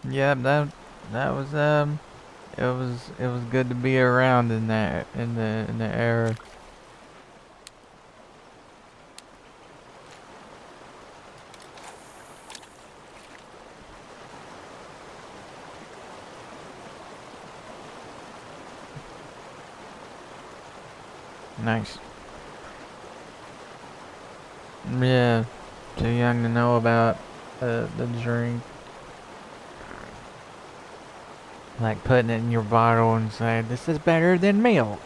Yep, that was it was good to be around in the era. Nice. Yeah, too young to know about the drink. Like putting it in your bottle and saying, "This is better than milk."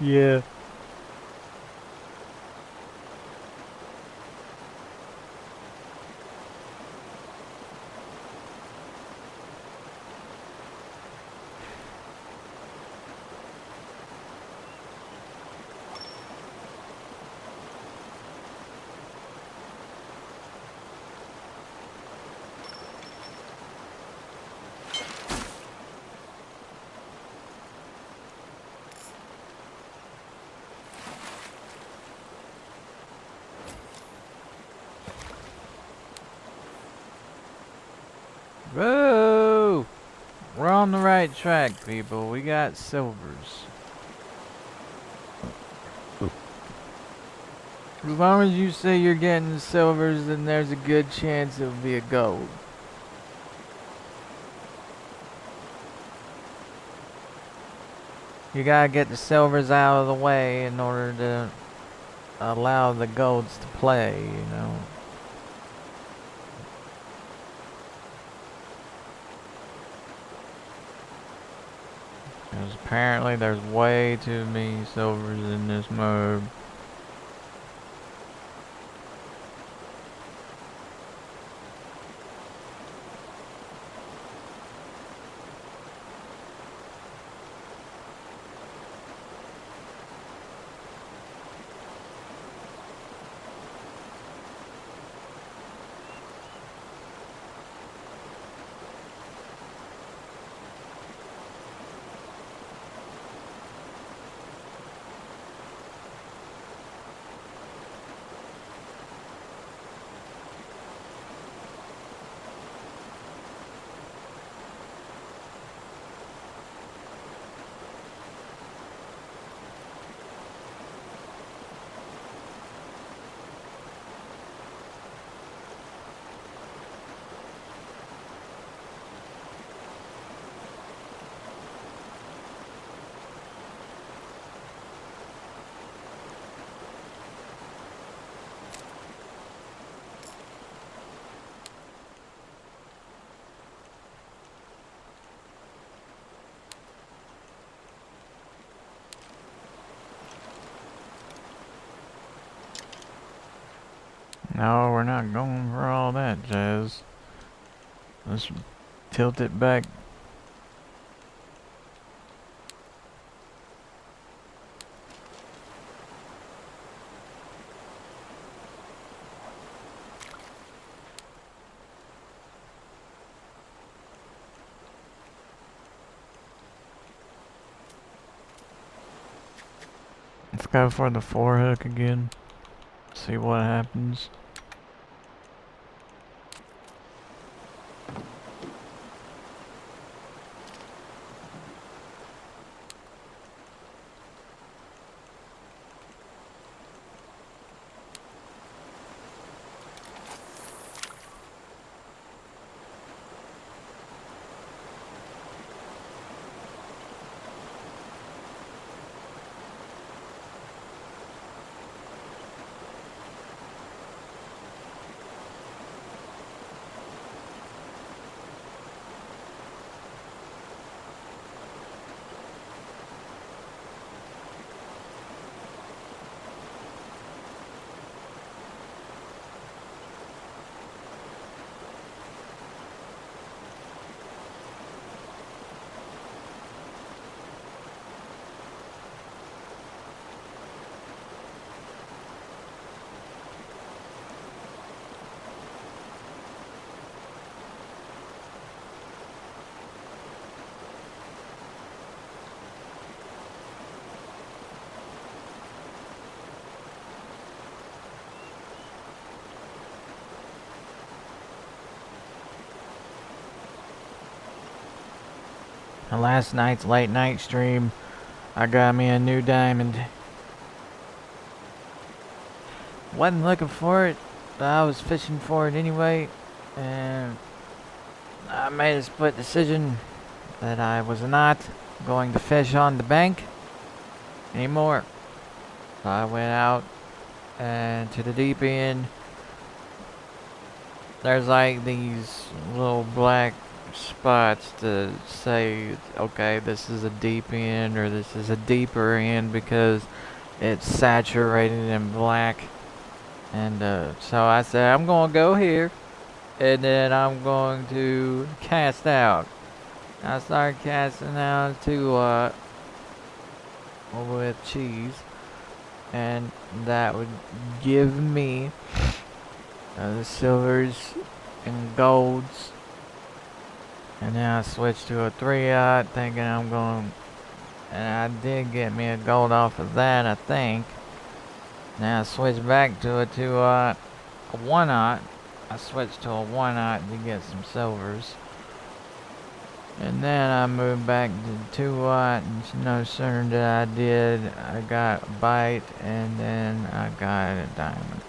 Yeah. Whoa! We're on the right track, people. We got silvers. As long as you say you're getting silvers, then there's a good chance it'll be a gold. You gotta get the silvers out of the way in order to allow the golds to play, you know. Because apparently there's way too many silvers in this mode. No, we're not going for all that jazz. Let's tilt it back. Let's go for the 4-hook again. See what happens. Last night's late night stream, I got me a new diamond. Wasn't looking for it, but I was fishing for it anyway, and I made a split decision that I was not going to fish on the bank anymore. So I went out and to the deep end. There's like these little black spots to say, okay, this is a deep end or this is a deeper end because it's saturated in black. And so I said, I'm going to go here and then I'm going to cast out. I started casting out 2 with cheese, and that would give me the silvers and golds. And then I switched to a 3-aught, thinking I'm going, and I did get me a gold off of that, I think. Now I switched back to a 2-aught, a 1-aught. I switched to a 1-aught to get some silvers. And then I moved back to 2-aught, and no sooner did I did, I got a bite, and then I got a diamond.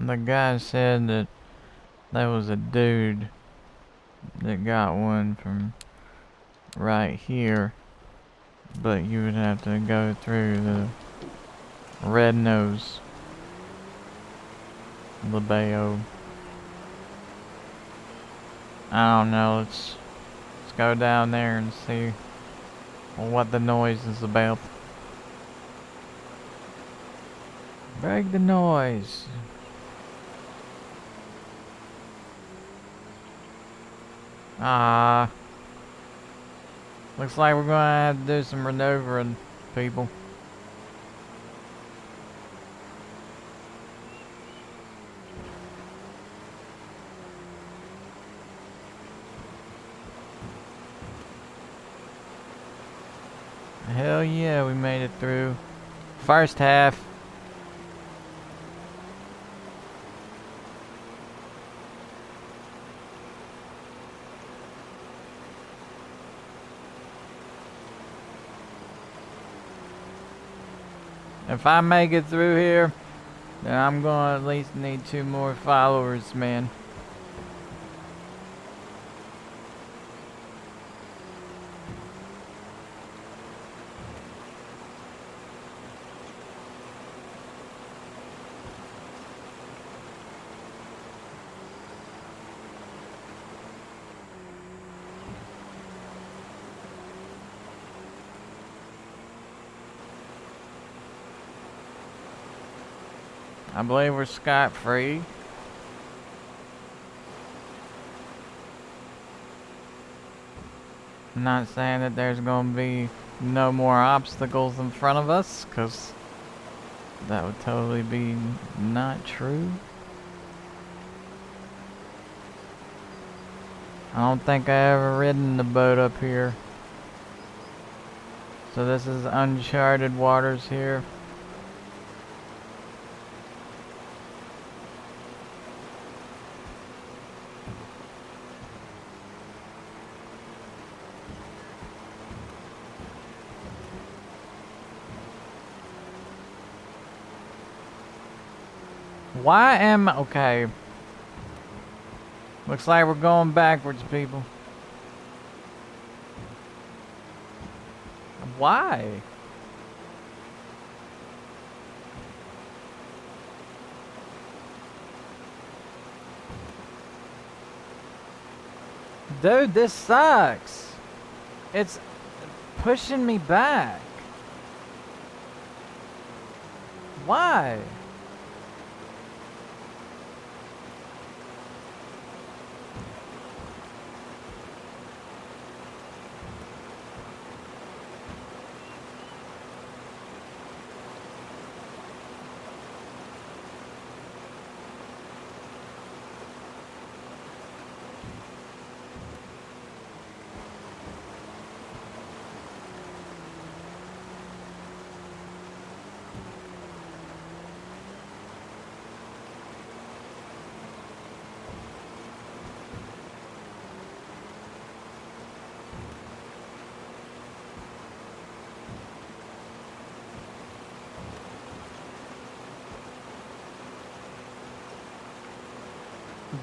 The guy said that there was a dude that got one from right here, but you would have to go through the Red Nose Labeo. I don't know, let's go down there and see what the noise is about. Break the noise. Looks like we're gonna have to do some maneuvering, people. Hell yeah, we made it through. First half. If I make it through here, then I'm gonna at least need 2 more followers, man. I believe we're scot-free. I'm not saying that there's gonna be no more obstacles in front of us, because that would totally be not true. I don't think I ever ridden the boat up here. So this is uncharted waters here. Why am... Okay. Looks like we're going backwards, people. Why? Dude, this sucks. It's pushing me back. Why?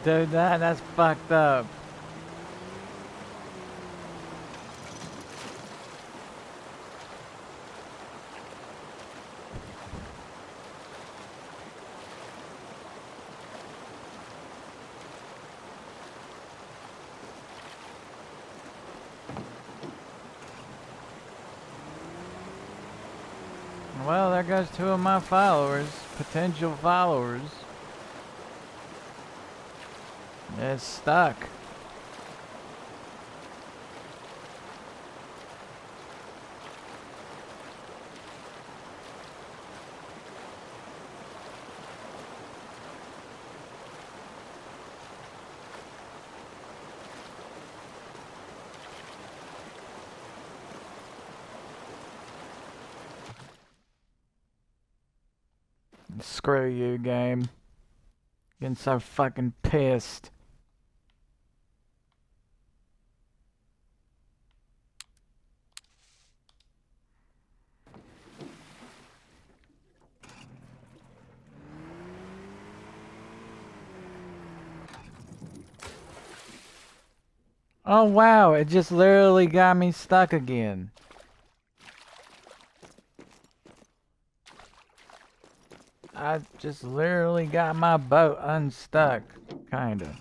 Dude, that's fucked up. Well, there goes 2 of my followers, potential followers. It's stuck. Screw you, game. Getting so fucking pissed. Oh wow, it just literally got me stuck again. I just literally got my boat unstuck, kinda.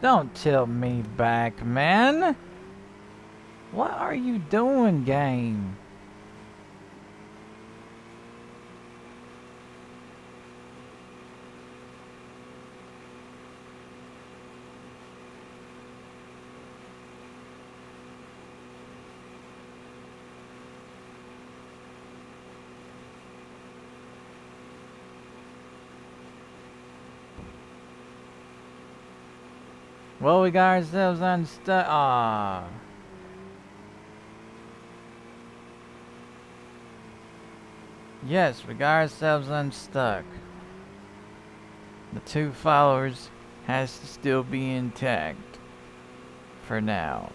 Don't tilt me back, man. What are you doing, game? Well, we got ourselves unstuck. Ah. Yes, we got ourselves unstuck. The two followers has to still be intact. For now.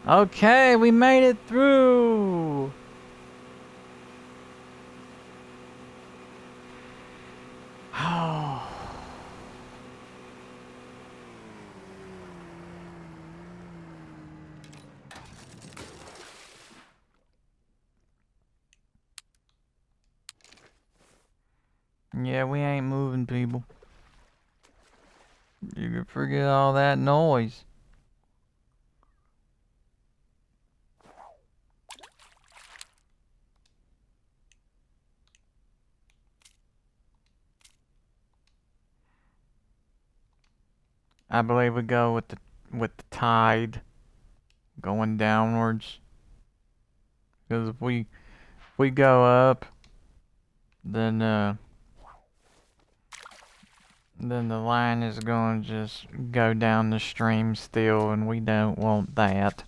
Okay, we made it through! Oh. Yeah, we ain't moving, people. You can forget all that noise. I believe we go with the tide going downwards. Because if we go up, then the line is going to just go down the stream still, and we don't want that.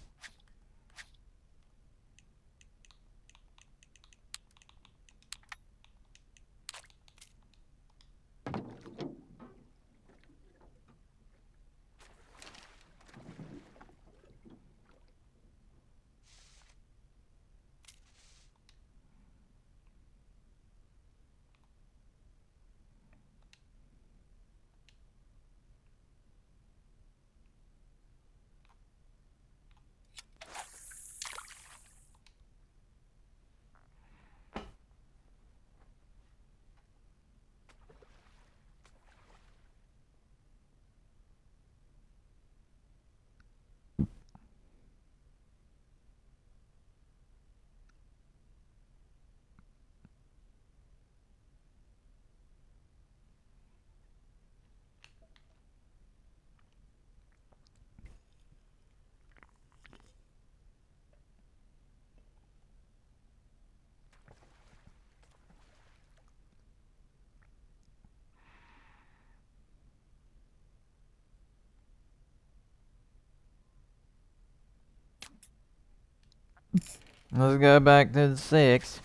Let's go back to the 6.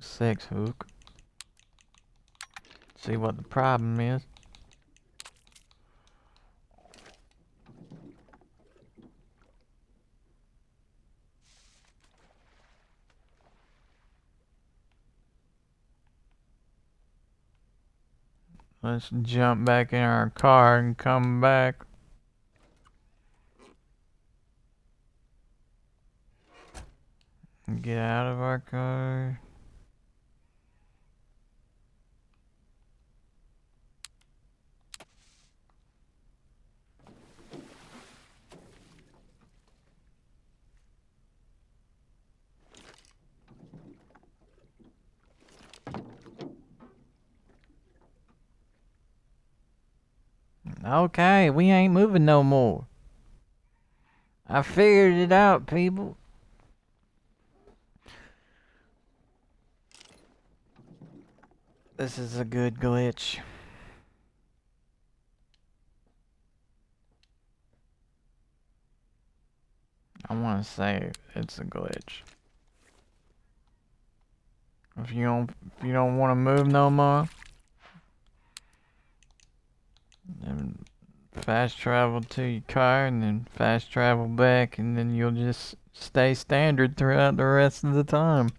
6 hook. See what the problem is. Let's jump back in our car and come back. Get out of our car. Okay, we ain't moving no more. I figured it out, people. This is a good glitch. I want to say it's a glitch. If you don't want to move no more, then fast travel to your car and then fast travel back, and then you'll just stay standard throughout the rest of the time.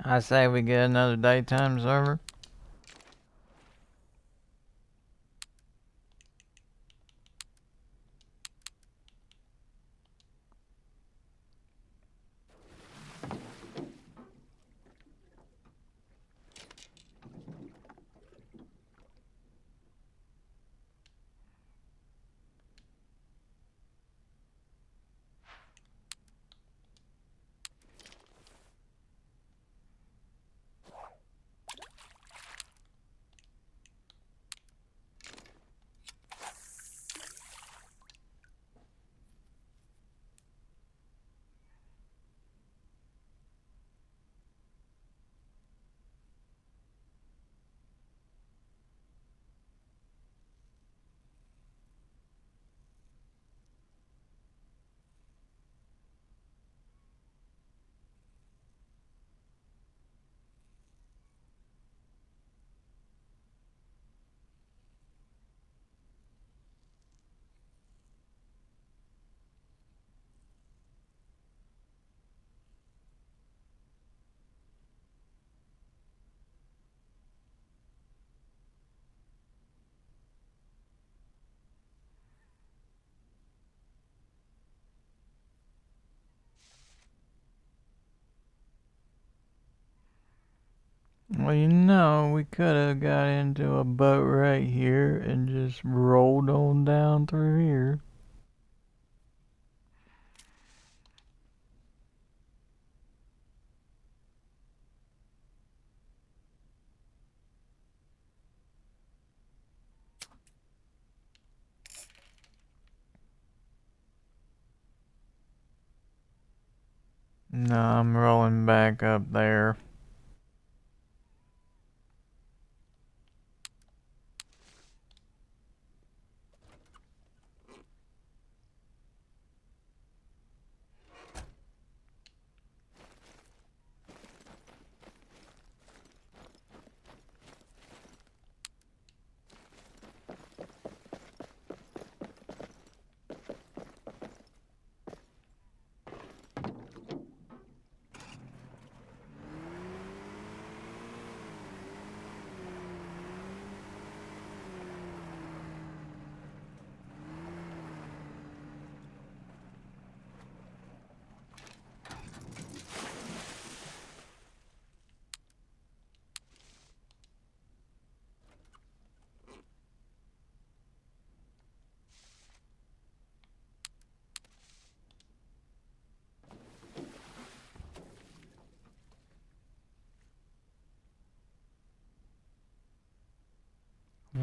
I say we get another daytime server. Well, we could have got into a boat right here and just rolled on down through here. No, I'm rolling back up there.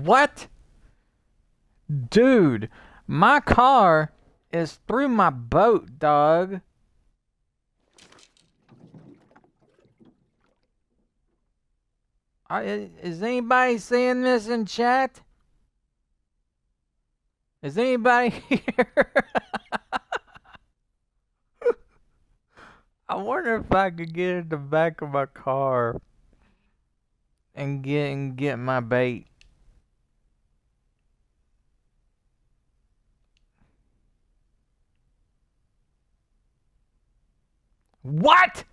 What? Dude, my car is through my boat, dog. Is anybody seeing this in chat? Is anybody here? I wonder if I could get in the back of my car and get my bait. What?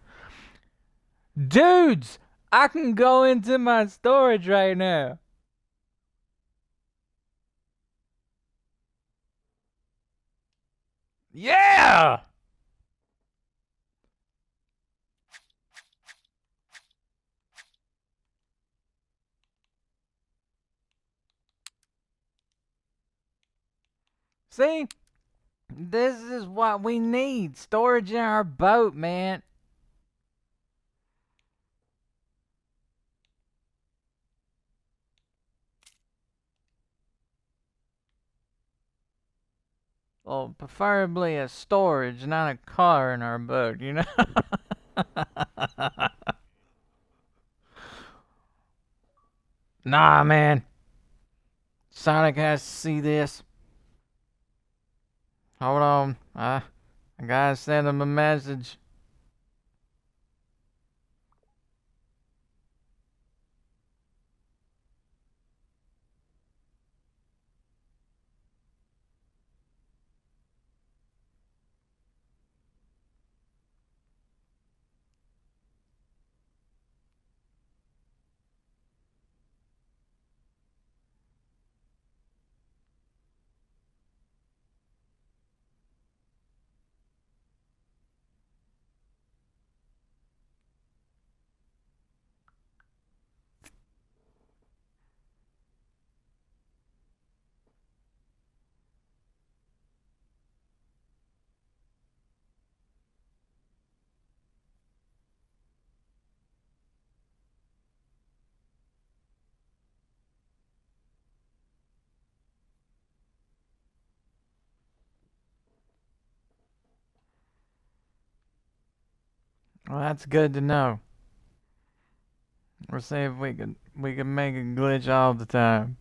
Dudes, I can go into my storage right now. Yeah! See? This is what we need. Storage in our boat, man. Well, preferably a storage, not a car in our boat, you know? Nah, man. Sonic has to see this. Hold on. I gotta send him a message. Well, that's good to know. We'll see if we can make it glitch all the time.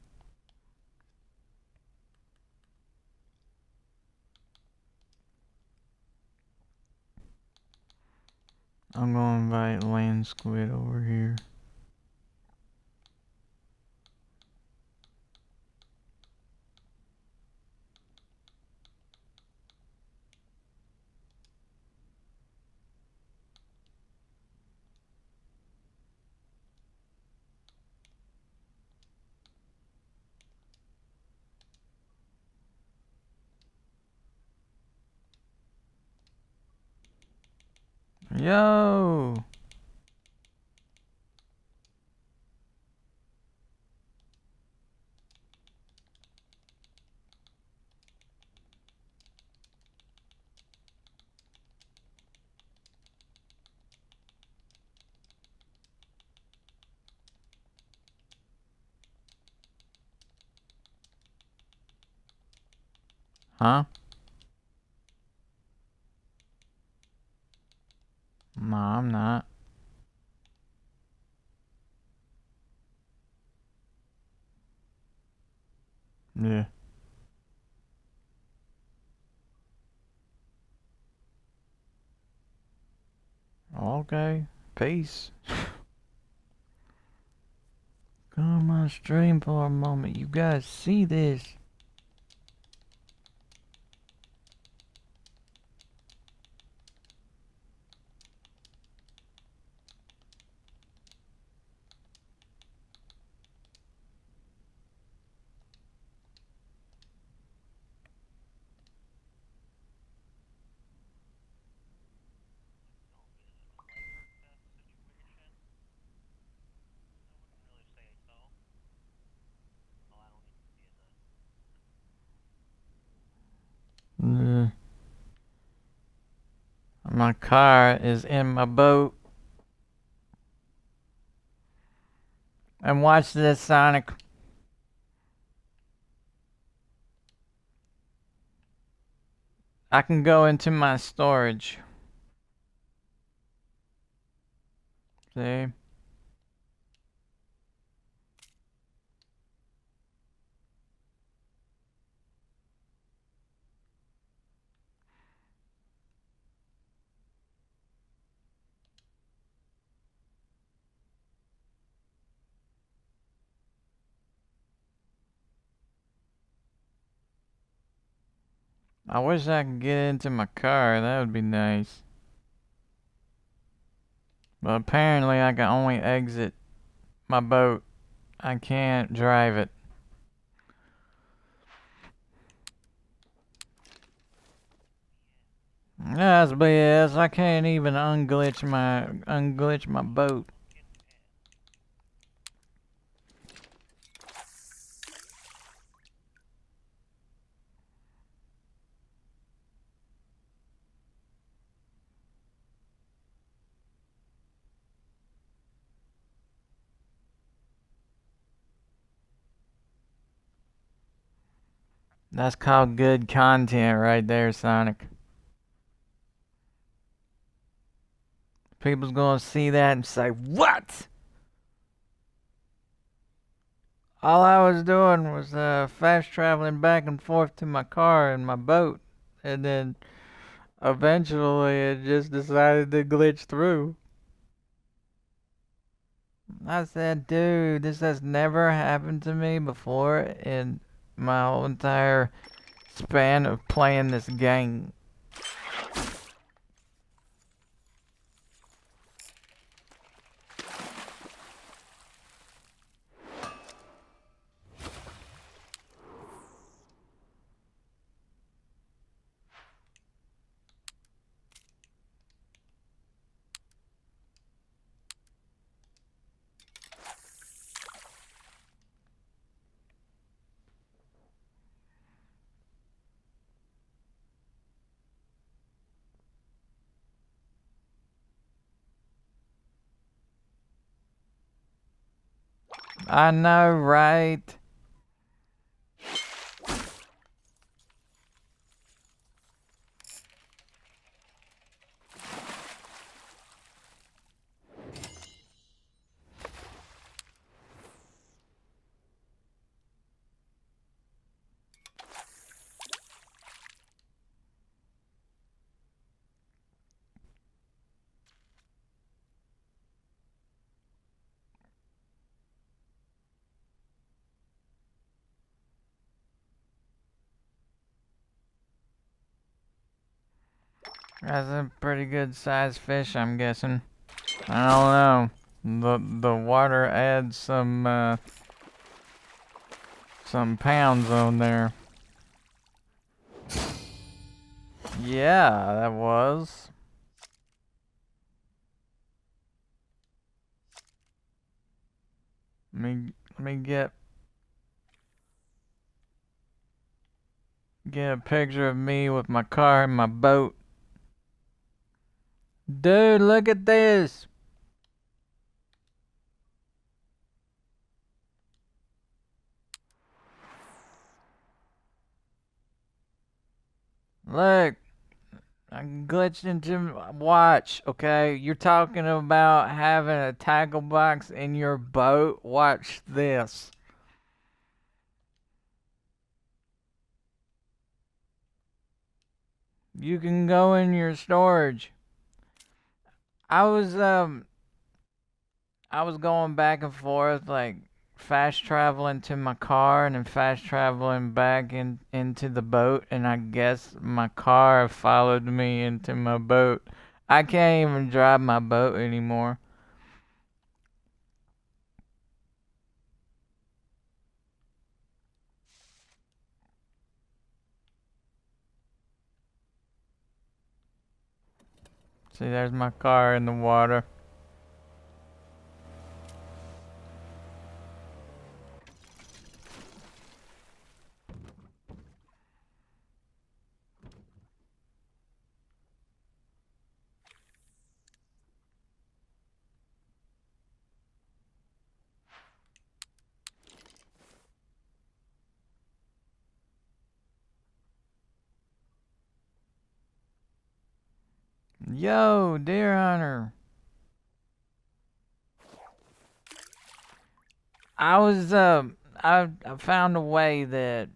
I'm gonna invite Land Squid over here. Yo! Huh? No, I'm not. Yeah. Okay. Peace. Come on my stream for a moment. You guys see this? Yeah. My car is in my boat. And watch this, Sonic. I can go into my storage. See? I wish I could get into my car. That would be nice. But apparently I can only exit my boat. I can't drive it. That's BS. I can't even unglitch my boat. That's called good content right there, Sonic. People's gonna see that and say, "What?" All I was doing was fast traveling back and forth to my car in my boat, and then eventually it just decided to glitch through. I said, dude, this has never happened to me before in my whole entire span of playing this game. I know, right? That's a pretty good sized fish, I'm guessing. I don't know. The water adds some pounds on there. Yeah, that was. Let me get a picture of me with my car and my boat. Dude, look at this. Look, I glitched into watch, okay? You're talking about having a tackle box in your boat? Watch this. You can go in your storage. I was I was going back and forth like fast traveling to my car and then fast traveling back into the boat, and I guess my car followed me into my boat. I can't even drive my boat anymore. See, there's my car in the water. Yo, deer hunter. I was I found a way that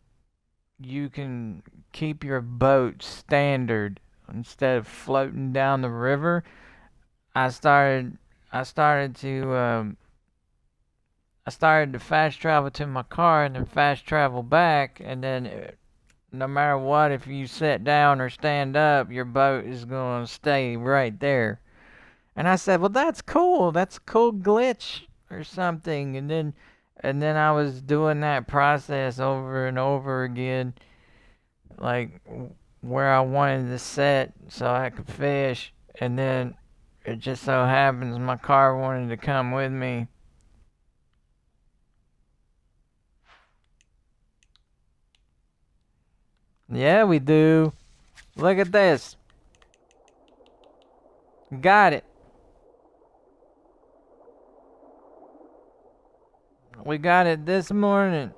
you can keep your boat standard instead of floating down the river. I started I started to I started to fast travel to my car and then fast travel back, and then no matter what, if you sit down or stand up, your boat is going to stay right there. And I said, "Well, that's cool. That's a cool glitch or something." And then I was doing that process over and over again, like where I wanted to set so I could fish, and then it just so happens my car wanted to come with me. Yeah, we do. Look at this. Got it. We got it this morning.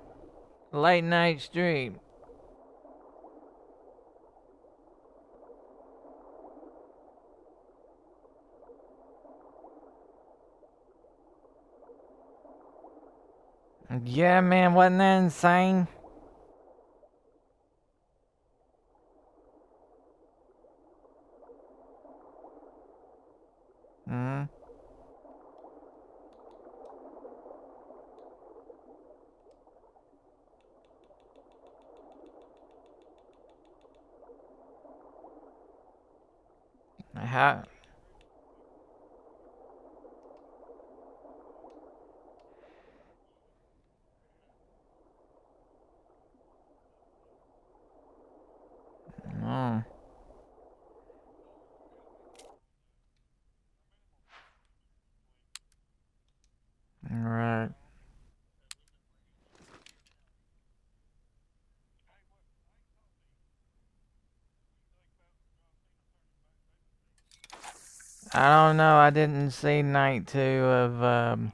Late night stream. Yeah, man, wasn't that insane? Hmm. How? Oh, right. I don't know. I didn't see night two of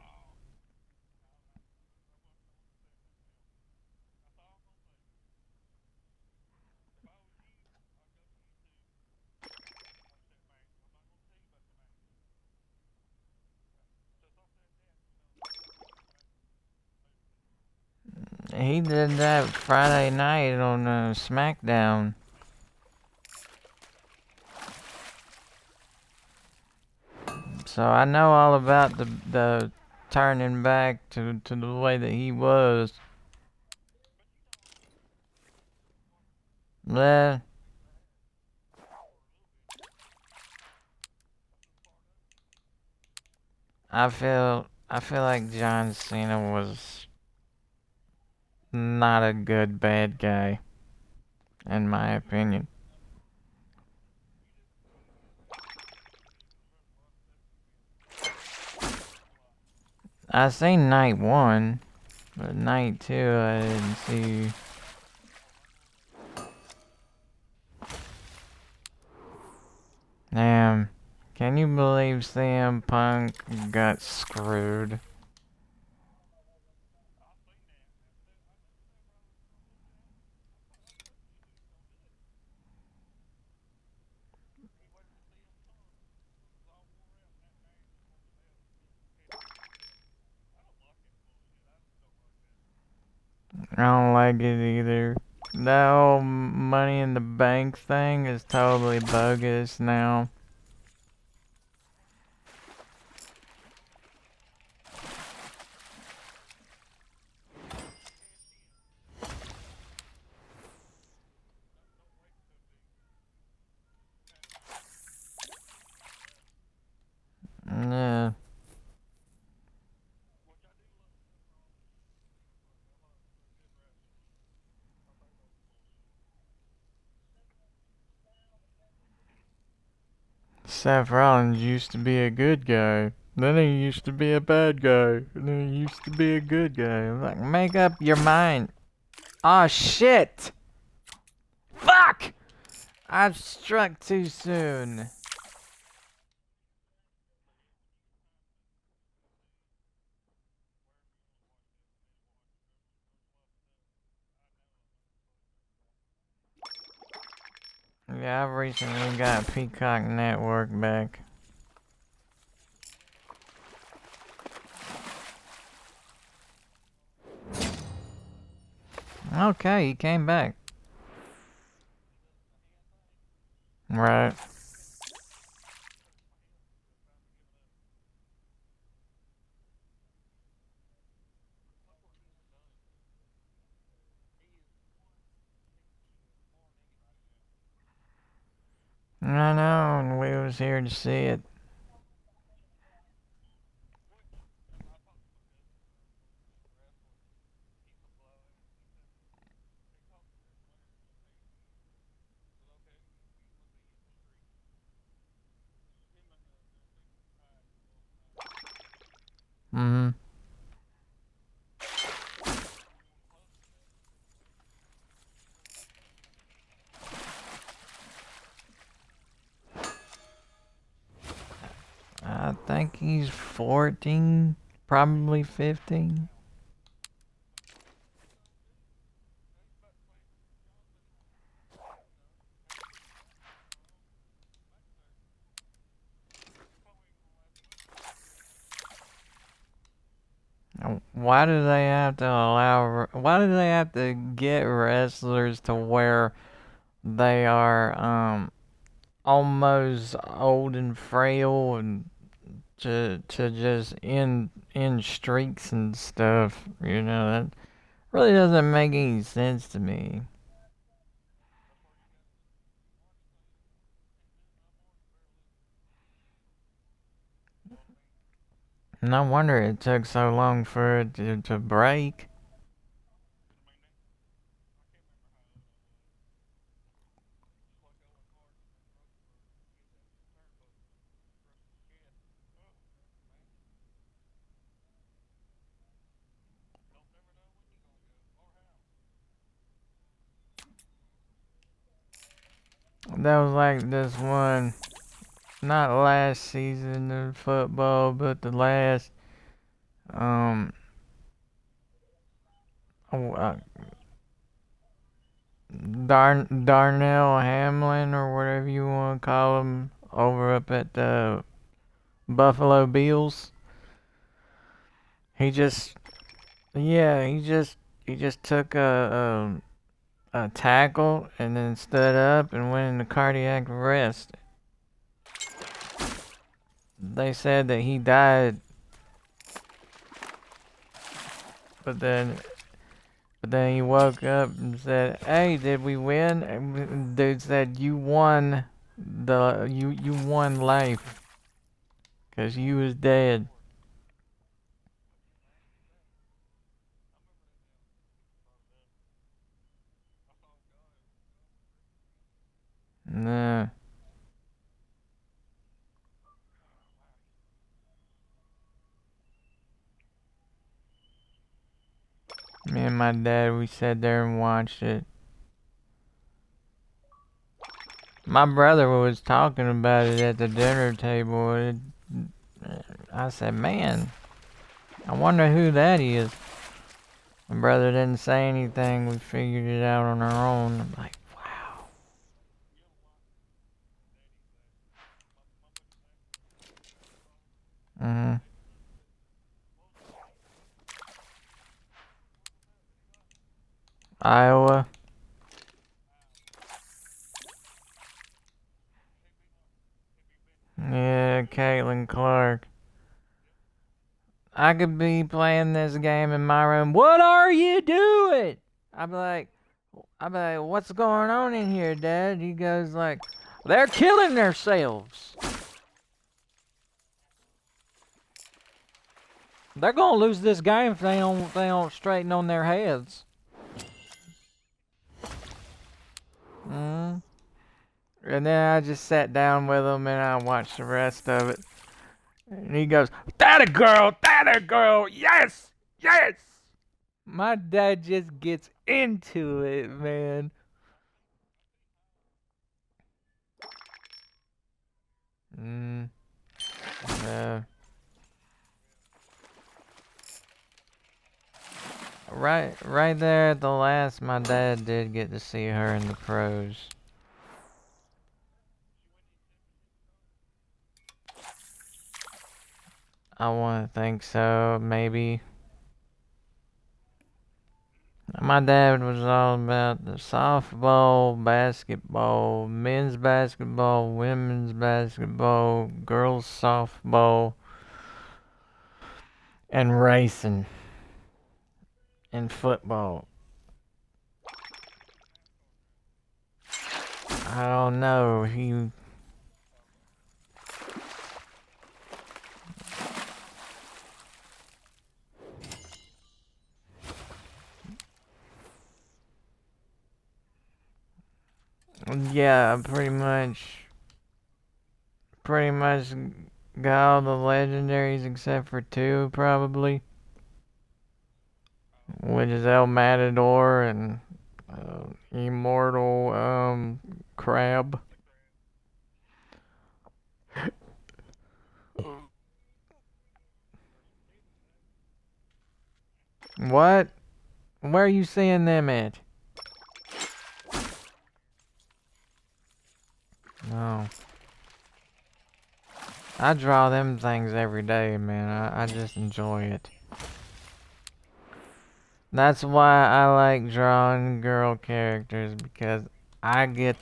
He did that Friday night on SmackDown. So I know all about the turning back to the way that he was. Yeah, I feel like John Cena was not a good bad guy, in my opinion. I seen night one, but night two I didn't see. Damn, can you believe CM Punk got screwed? I don't like it either. That whole Money in the Bank thing is totally bogus now. Yeah. Seth Rollins used to be a good guy. Then he used to be a bad guy. And then he used to be a good guy. I'm like, make up your mind. Oh shit! Fuck! I've struck too soon. Yeah, I've recently got Peacock Network back. Okay, he came back. Right. I know, and we was here to see it. Mm-hmm. I think he's 14, probably 15. Why do they have to allow? Why do they have to get wrestlers to where they are almost old and frail and to just end streaks and stuff? You know, that really doesn't make any sense to me. No wonder it took so long for it to break. That was like this one, not last season of football, but the last, um, oh, Darnell Hamlin or whatever you want to call him over up at the Buffalo Bills. He just, yeah, he just took a tackle and then stood up and went into cardiac arrest. They said that he died, but then he woke up and said, "Hey, did we win?" And dude said, "You won you won life, 'cause you was dead." Nah, me and my dad, we sat there and watched it. My brother was talking about it at the dinner table. I said, "Man, I wonder who that is." My brother didn't say anything. We figured it out on our own. I'm like, wow. Mm-hmm. Iowa. Yeah, Caitlin Clark. I could be playing this game in my room. What are you doing? I'd be like, what's going on in here, Dad? He goes like, they're killing themselves. They're gonna lose this game if they don't straighten on their heads. Mm. And then I just sat down with him and I watched the rest of it. And he goes, that a girl, yes, yes. My dad just gets into it, man. Mm, uh, right there at the last, my dad did get to see her in the pros. I want to think so, maybe. My dad was all about the softball, basketball, men's basketball, women's basketball, girls softball, and racing and football. I don't know. Yeah, pretty much got all the legendaries except for two, probably, which is El Matador and Immortal Crab. What? Where are you seeing them at? No. I draw them things every day, man. I just enjoy it. That's why I like drawing girl characters, because I get.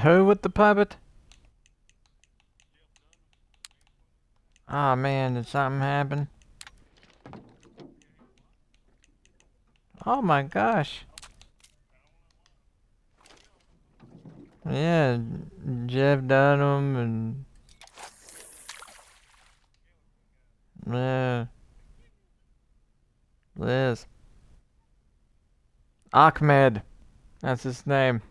Who with the puppet? Oh man, did something happen? Oh my gosh. Yeah, Jeff Dunham and yeah, Liz. Ahmed, that's his name.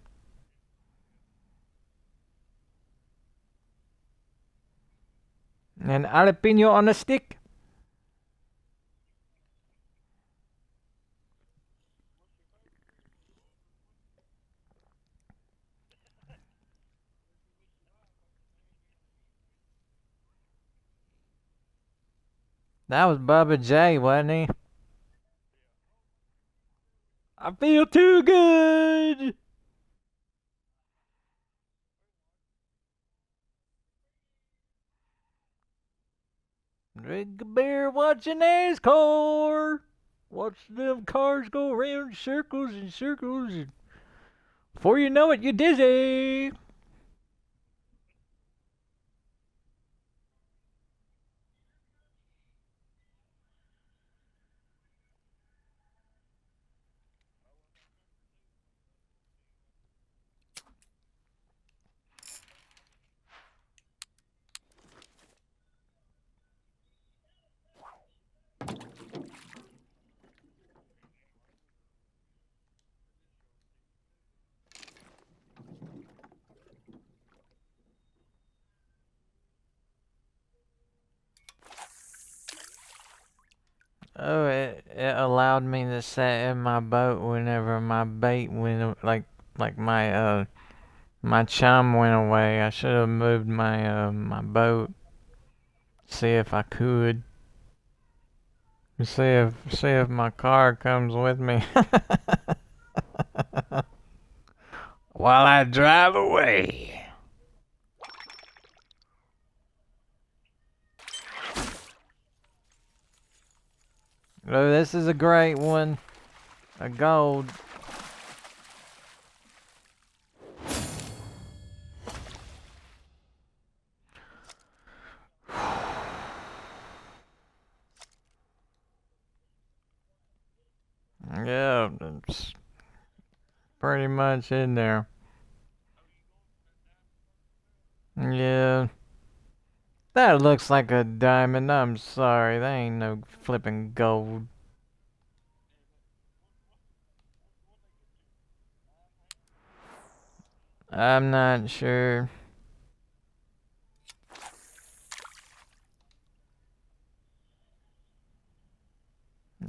And jalapeno on a stick. That was Bubba J, wasn't he? I feel too good. Drink a beer watching NASCAR. Watch them cars go around in circles and circles. And before you know it, you're dizzy. Oh, it allowed me to set in my boat whenever my bait went, like my chum went away. I should have moved my boat. See if I could. See if my car comes with me. While I drive away. Oh, this is a great one. A gold. Yeah, it's pretty much in there. Yeah. That looks like a diamond. I'm sorry. That ain't no flipping gold. I'm not sure.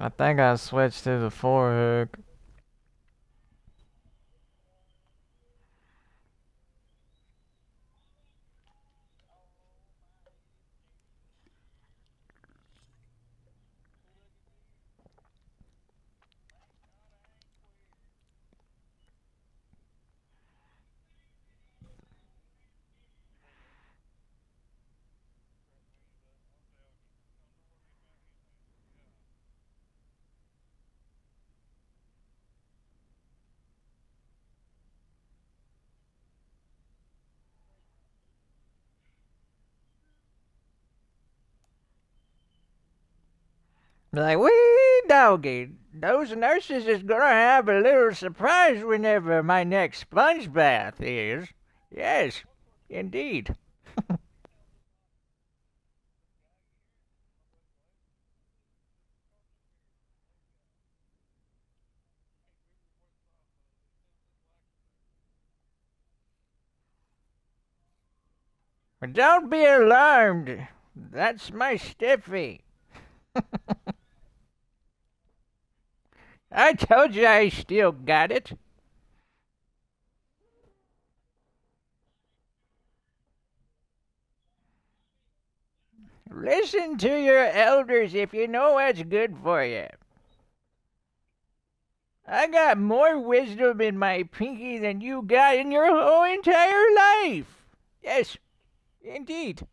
I think I switched to the forehook. Like, wee doggy. Those nurses is gonna have a little surprise whenever my next sponge bath is. Yes, indeed. Don't be alarmed. That's my stiffy. I told you I still got it. Listen to your elders if you know what's good for you. I got more wisdom in my pinky than you got in your whole entire life. Yes, indeed.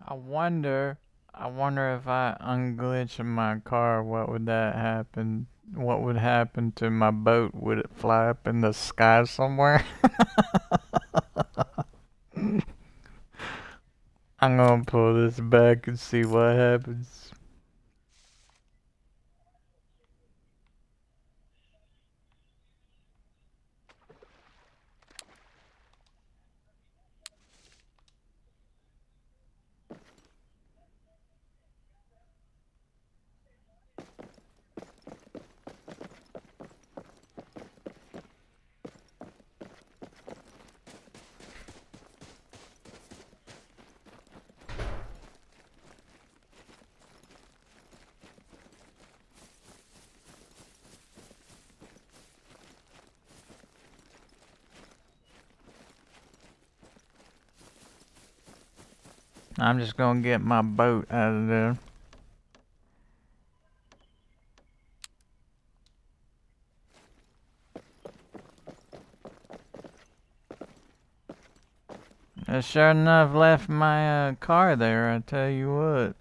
I wonder, I wonder if I unglitch in my car, what would that happen? What would happen to my boat? Would it fly up in the sky somewhere? I'm gonna pull this back and see what happens. I'm just gonna get my boat out of there. I sure enough left my car there, I tell you what.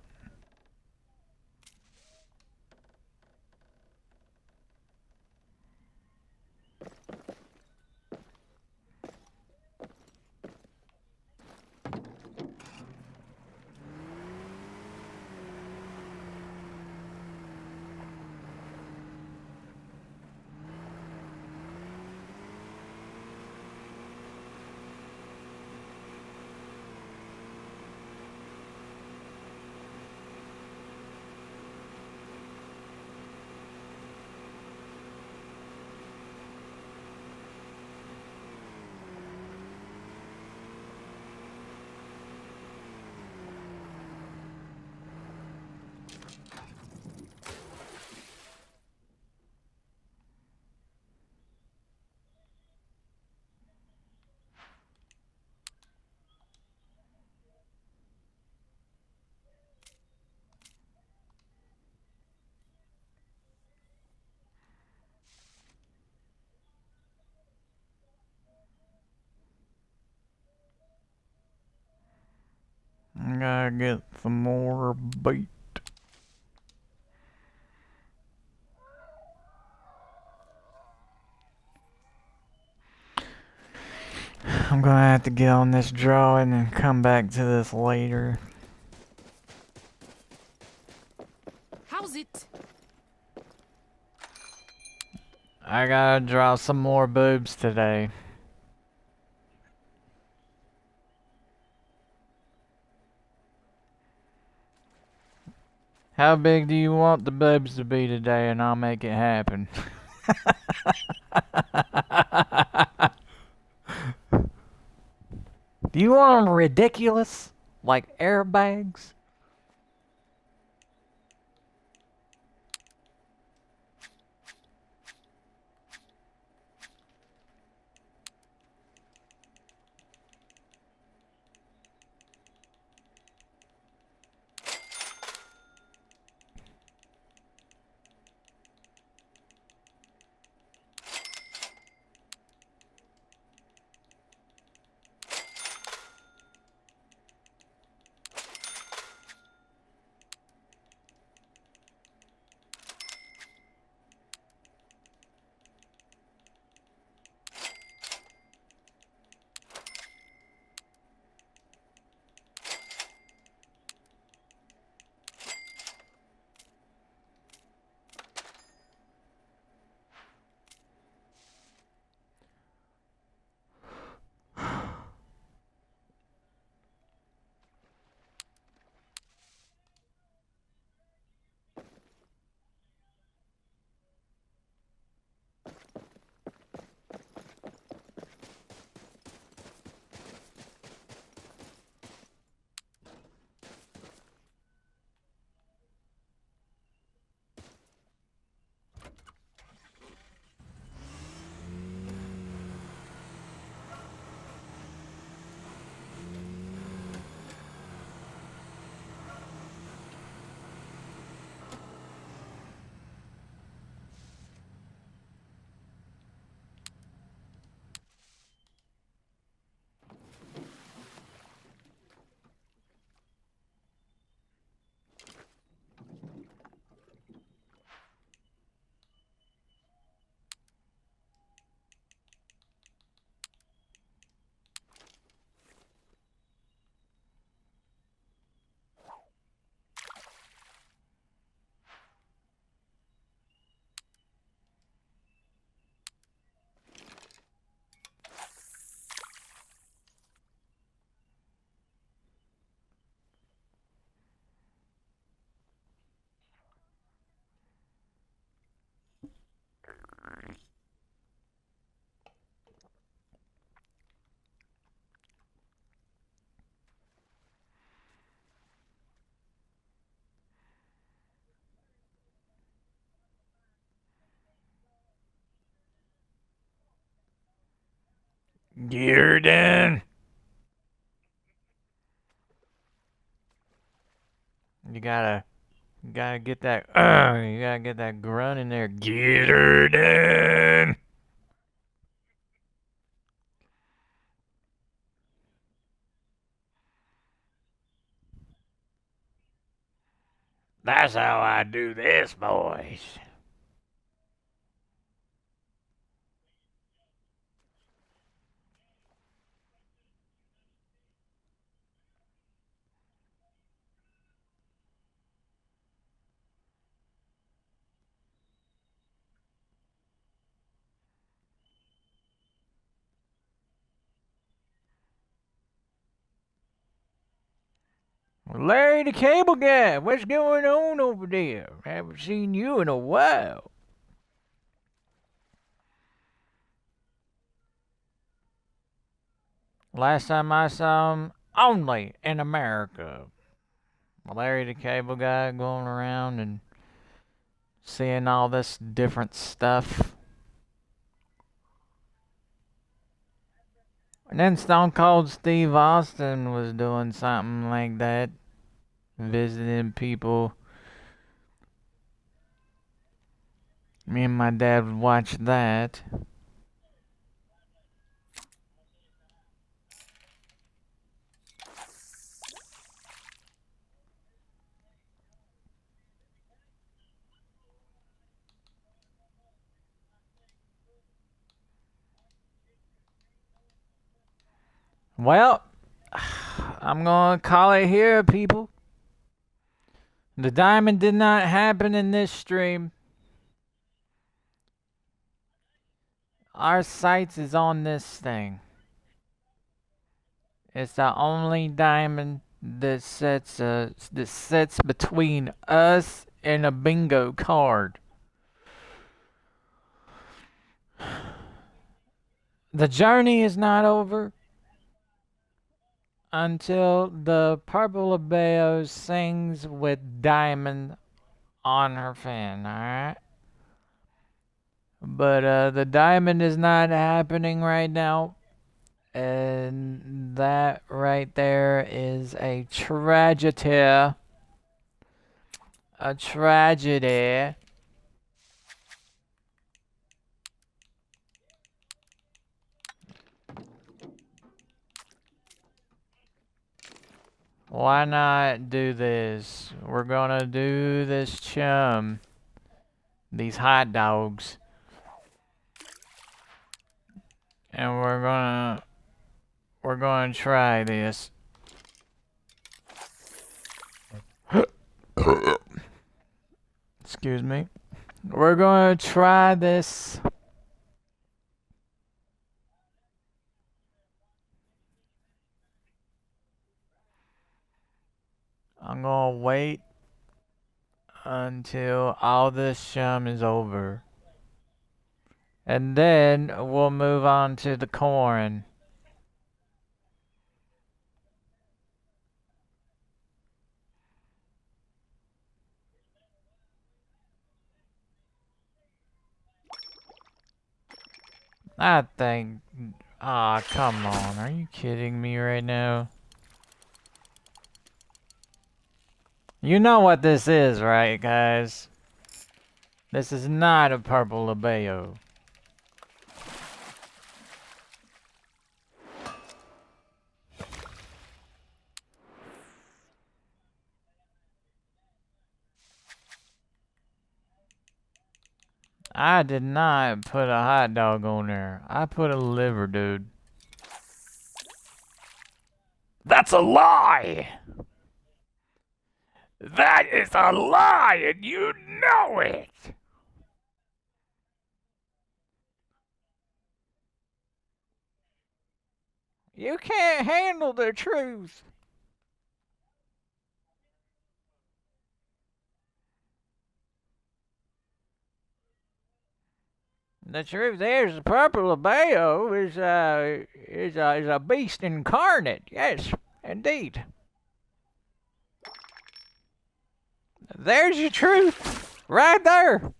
I gotta get some more bait. I'm gonna have to get on this drawing and come back to this later. How's it? I gotta draw some more boobs today. How big do you want the boobs to be today, and I'll make it happen. Do you want them ridiculous? Like airbags? Gearden! You gotta get that. You gotta get that grunt in there. Get her done. That's how I do this, boys. Larry the Cable Guy, what's going on over there? Haven't seen you in a while. Last time I saw him, only in America. Larry the Cable Guy going around and seeing all this different stuff. And then Stone Cold Steve Austin was doing something like that, visiting people. Me and my dad would watch that. Well, I'm gonna call it here, people. The diamond did not happen in this stream. Our sights is on this thing. It's the only diamond that sits between us and a bingo card. The journey is not over until the Purple Abeo sings with Diamond on her fan, alright? But the diamond is not happening right now. And that right there is a tragedy. A tragedy. Why not do this? We're gonna do this chum. These hot dogs. And we're gonna try this. Excuse me. We're gonna try this. I'm gonna wait until all this chum is over. And then we'll move on to the corn. I think... Aw, come on. Are you kidding me right now? You know what this is, right, guys? This is not a Purple Abeo. I did not put a hot dog on there. I put a liver, dude. That's a lie! That is a lie, and you know it! You can't handle the truth. The truth is, the Purple Abeo is a beast incarnate. Yes, indeed. There's your truth, right there.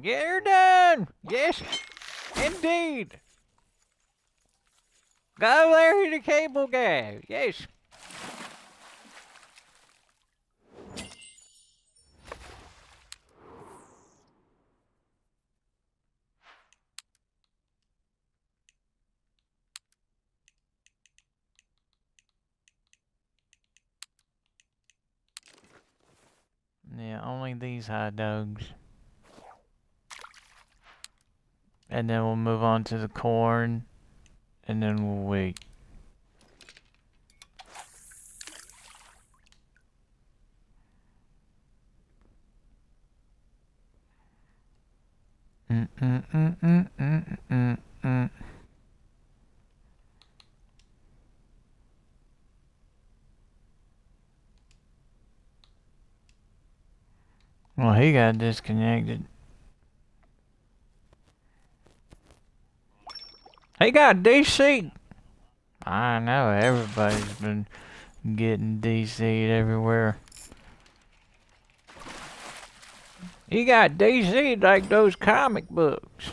Get her done! Yes, indeed! Go there to the cable guy, yes. Yeah, only these hot dogs. And then we'll move on to the corn. And then we'll wait. Well, he got disconnected. He got DC. I know, everybody's been getting DC'd everywhere. He got DC'd like those comic books.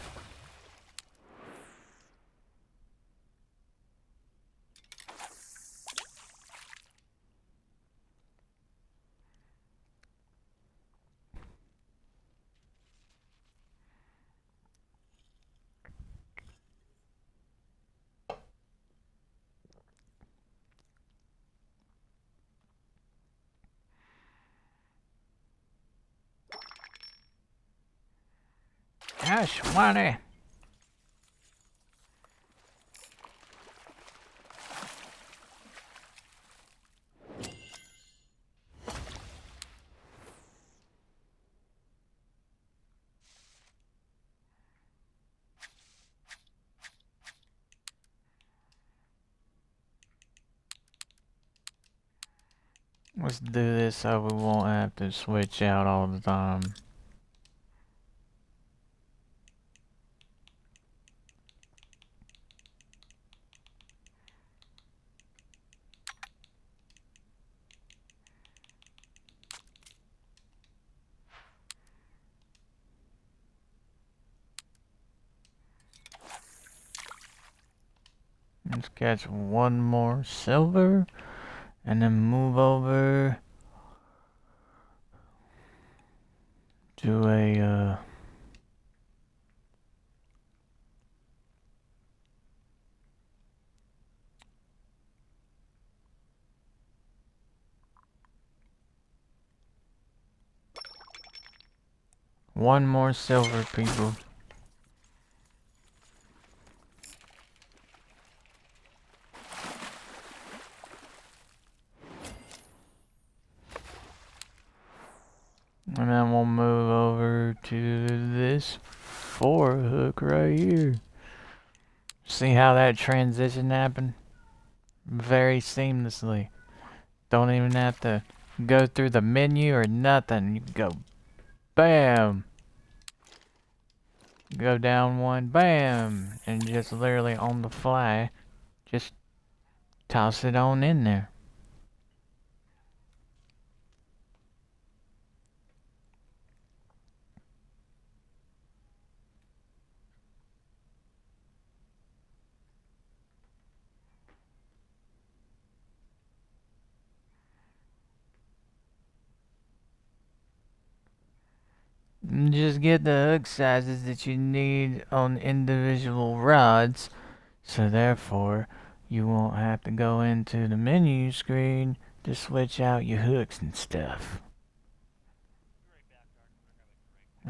That's funny. Let's do this so we won't have to switch out all the time. Let's catch one more silver and then move over to a one more silver, people. And then we'll move over to this 4-hook right here. See how that transition happened? Very seamlessly. Don't even have to go through the menu or nothing. You go bam. Go down one, bam. And just literally on the fly, just toss it on in there. Just get the hook sizes that you need on individual rods, so therefore you won't have to go into the menu screen to switch out your hooks and stuff.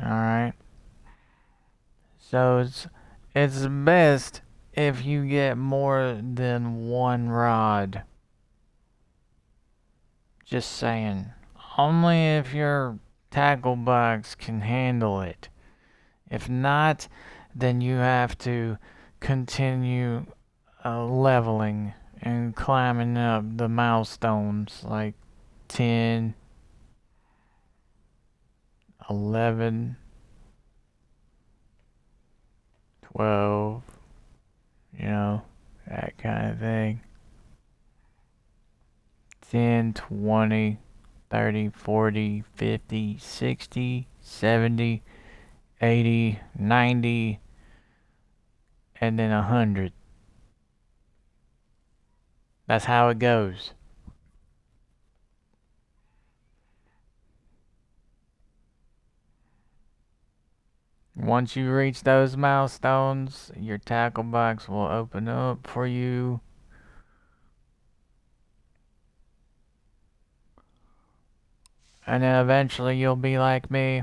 Alright. So it's best if you get more than one rod. Just saying. Only if your tackle box can handle it. If not, then you have to continue leveling and climbing up the milestones like 10, 11, 12, you know, that kind of thing. 10, 20, 30, 40, 50, 60, 70, 80, 90, and then 100. That's how it goes. Once you reach those milestones, your tackle box will open up for you. And then eventually you'll be like me.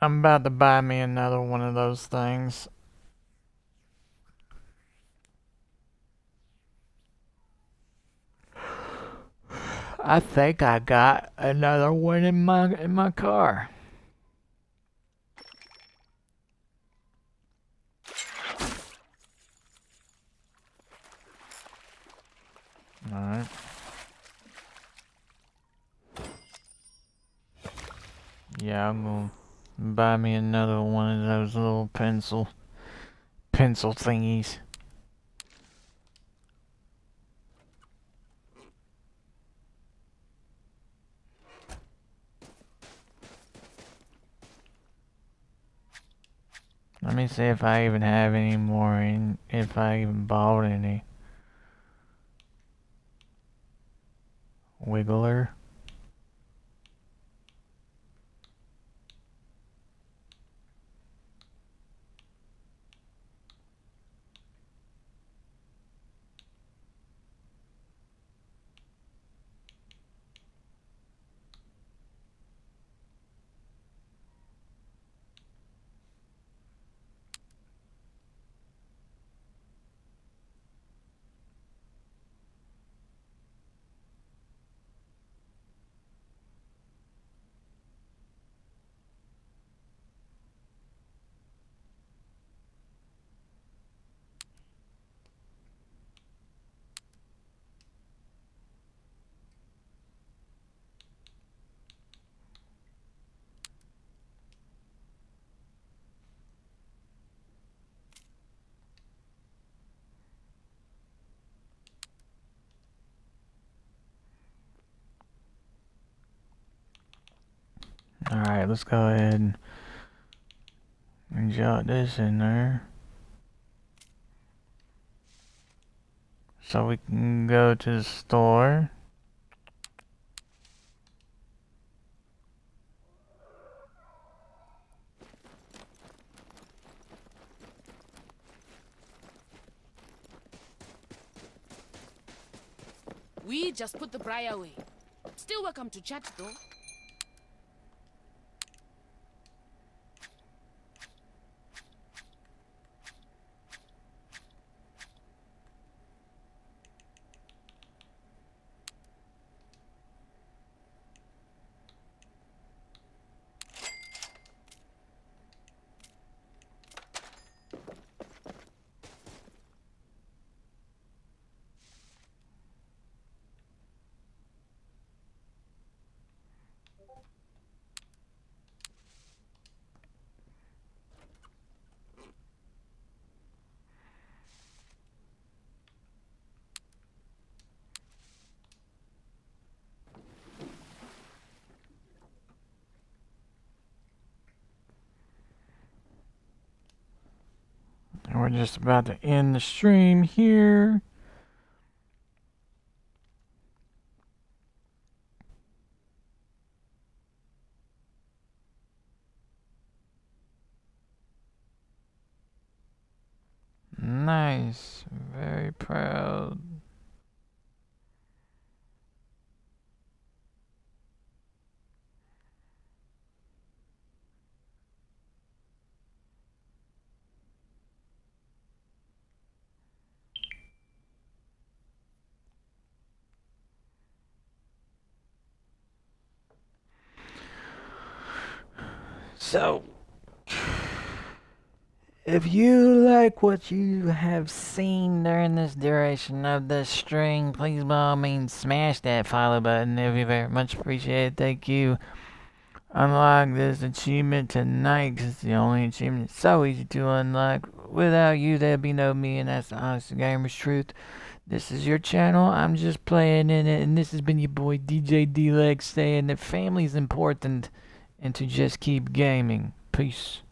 I'm about to buy me another one of those things. I think I got another one in my car. Alright. Yeah, I'm gonna buy me another one of those little pencil thingies. Let me see if I even have any more, and if I even bought any. Wiggler. Alright, let's go ahead and jot this in there. So we can go to the store. We just put the briar away. Still welcome to chat, though. And we're just about to end the stream here. Nice. Very proud. So, If you like what you have seen during this duration of the stream, please by all means smash that follow button. It'd be very much appreciated. Thank you. Unlock this achievement tonight 'cause it's the only achievement. It's so easy to unlock. Without you, there'd be no me, and that's the honest gamer's truth. This is your channel. I'm just playing in it, and this has been your boy DJ D-Lex saying that family's important and to just keep gaming. Peace.